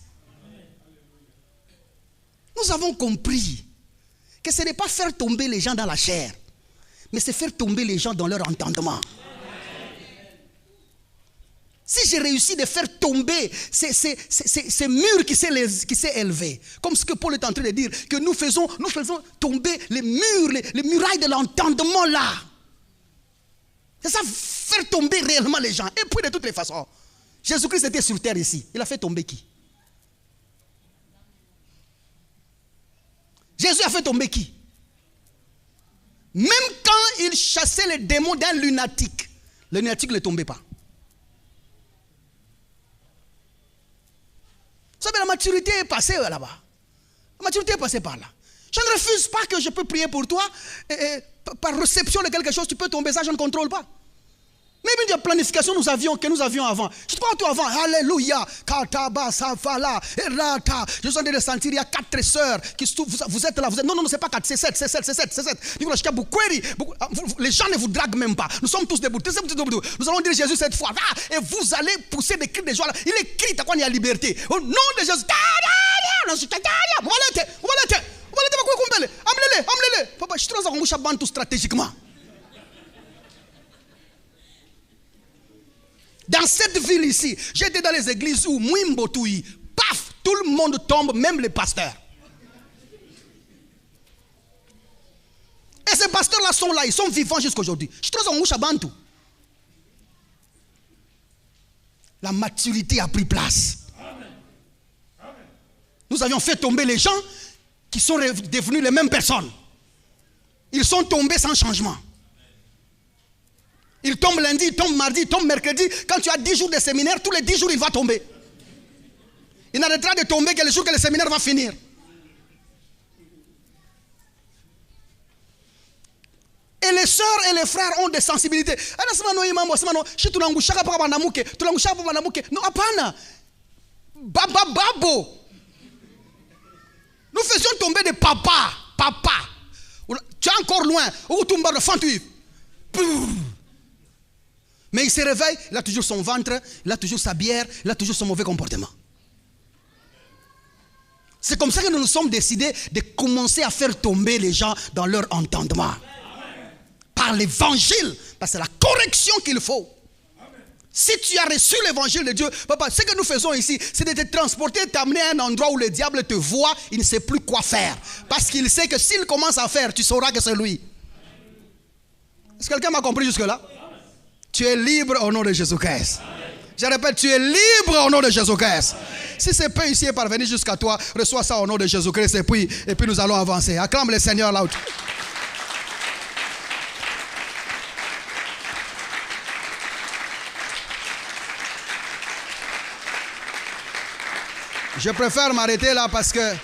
Nous avons compris que ce n'est pas faire tomber les gens dans la chair, mais c'est faire tomber les gens dans leur entendement. Si j'ai réussi de faire tomber ces murs qui s'est élevé, comme ce que Paul est en train de dire, que nous faisons tomber les murs, les murailles de l'entendement là. C'est ça, faire tomber réellement les gens. Et puis de toutes les façons, Jésus-Christ était sur terre ici. Il a fait tomber qui? Jésus a fait tomber qui? Même quand il chassait les démons d'un lunatique, le lunatique ne tombait pas. Vous savez, la maturité est passée là-bas. La maturité est passée par là. Je ne refuse pas que je peux prier pour toi. Et par réception de quelque chose, tu peux tomber. Ça, je ne contrôle pas. Même la planification que nous avions avant. Je ne sais pas tout avant. Alléluia. Kataba, Savala, Erata. Je suis en train de sentir, il y a 4 sœurs qui vous êtes là. Non, c'est pas 4, c'est 7. Les gens ne vous draguent même pas. Nous sommes tous debout. Nous allons dire Jésus cette fois. Et vous allez pousser des cris de joie. Il est cri, il y a liberté. Au nom de Jésus. Papa, je suis trop en stratégiquement. Dans cette ville ici, j'étais dans les églises où Mouimbotoui, paf, tout le monde tombe, même les pasteurs. Et ces pasteurs-là sont là, ils sont vivants jusqu'à aujourd'hui. Je suis trop en Mouchabantou. La maturité a pris place. Nous avions fait tomber les gens qui sont devenus les mêmes personnes. Ils sont tombés sans changement. Il tombe lundi, il tombe mardi, il tombe mercredi. Quand tu as 10 jours de séminaire, tous les 10 jours, il va tomber. Il n'arrêtera de tomber que le jour que le séminaire va finir. Et les sœurs et les frères ont des sensibilités. Non, apana. Babo. Nous faisions tomber des papas. Papa. Tu es encore loin. Mais il se réveille, il a toujours son ventre, il a toujours sa bière, il a toujours son mauvais comportement. C'est comme ça que nous nous sommes décidés de commencer à faire tomber les gens dans leur entendement. Par l'évangile. Parce que c'est la correction qu'il faut. Si tu as reçu l'évangile de Dieu, papa, ce que nous faisons ici, c'est de te transporter, t'amener à un endroit où le diable te voit, il ne sait plus quoi faire. Parce qu'il sait que s'il commence à faire, tu sauras que c'est lui. Est-ce que quelqu'un m'a compris jusque-là? Tu es libre au nom de Jésus-Christ. Je répète, tu es libre au nom de Jésus-Christ. Si ce peu ici est parvenu jusqu'à toi, reçois ça au nom de Jésus-Christ et puis nous allons avancer. Acclame le Seigneur là-haut. Je préfère m'arrêter là parce que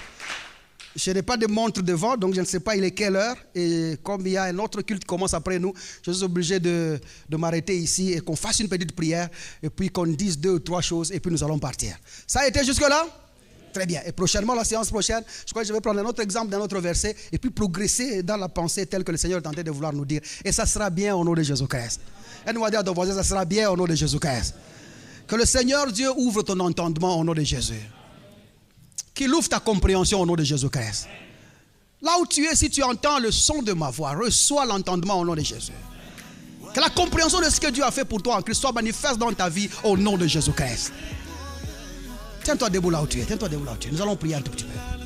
je n'ai pas de montre devant, donc je ne sais pas il est quelle heure. Et comme il y a un autre culte qui commence après nous, je suis obligé de m'arrêter ici et qu'on fasse une petite prière et puis qu'on dise 2 ou 3 choses et puis nous allons partir. Ça a été jusque-là? Très bien. Et prochainement, la séance prochaine, je crois que je vais prendre un autre exemple d'un autre verset et puis progresser dans la pensée telle que le Seigneur est tenté de vouloir nous dire. Et ça sera bien au nom de Jésus-Christ. Et nous va dire à ton voisin, ça sera bien au nom de Jésus-Christ. Que le Seigneur Dieu ouvre ton entendement au nom de Jésus. Qu'il ouvre ta compréhension au nom de Jésus-Christ. Là où tu es, si tu entends le son de ma voix, reçois l'entendement au nom de Jésus. Que la compréhension de ce que Dieu a fait pour toi en Christ soit manifeste dans ta vie au nom de Jésus-Christ. Tiens-toi debout là où tu es. Tiens-toi debout là où tu es. Nous allons prier un tout petit peu.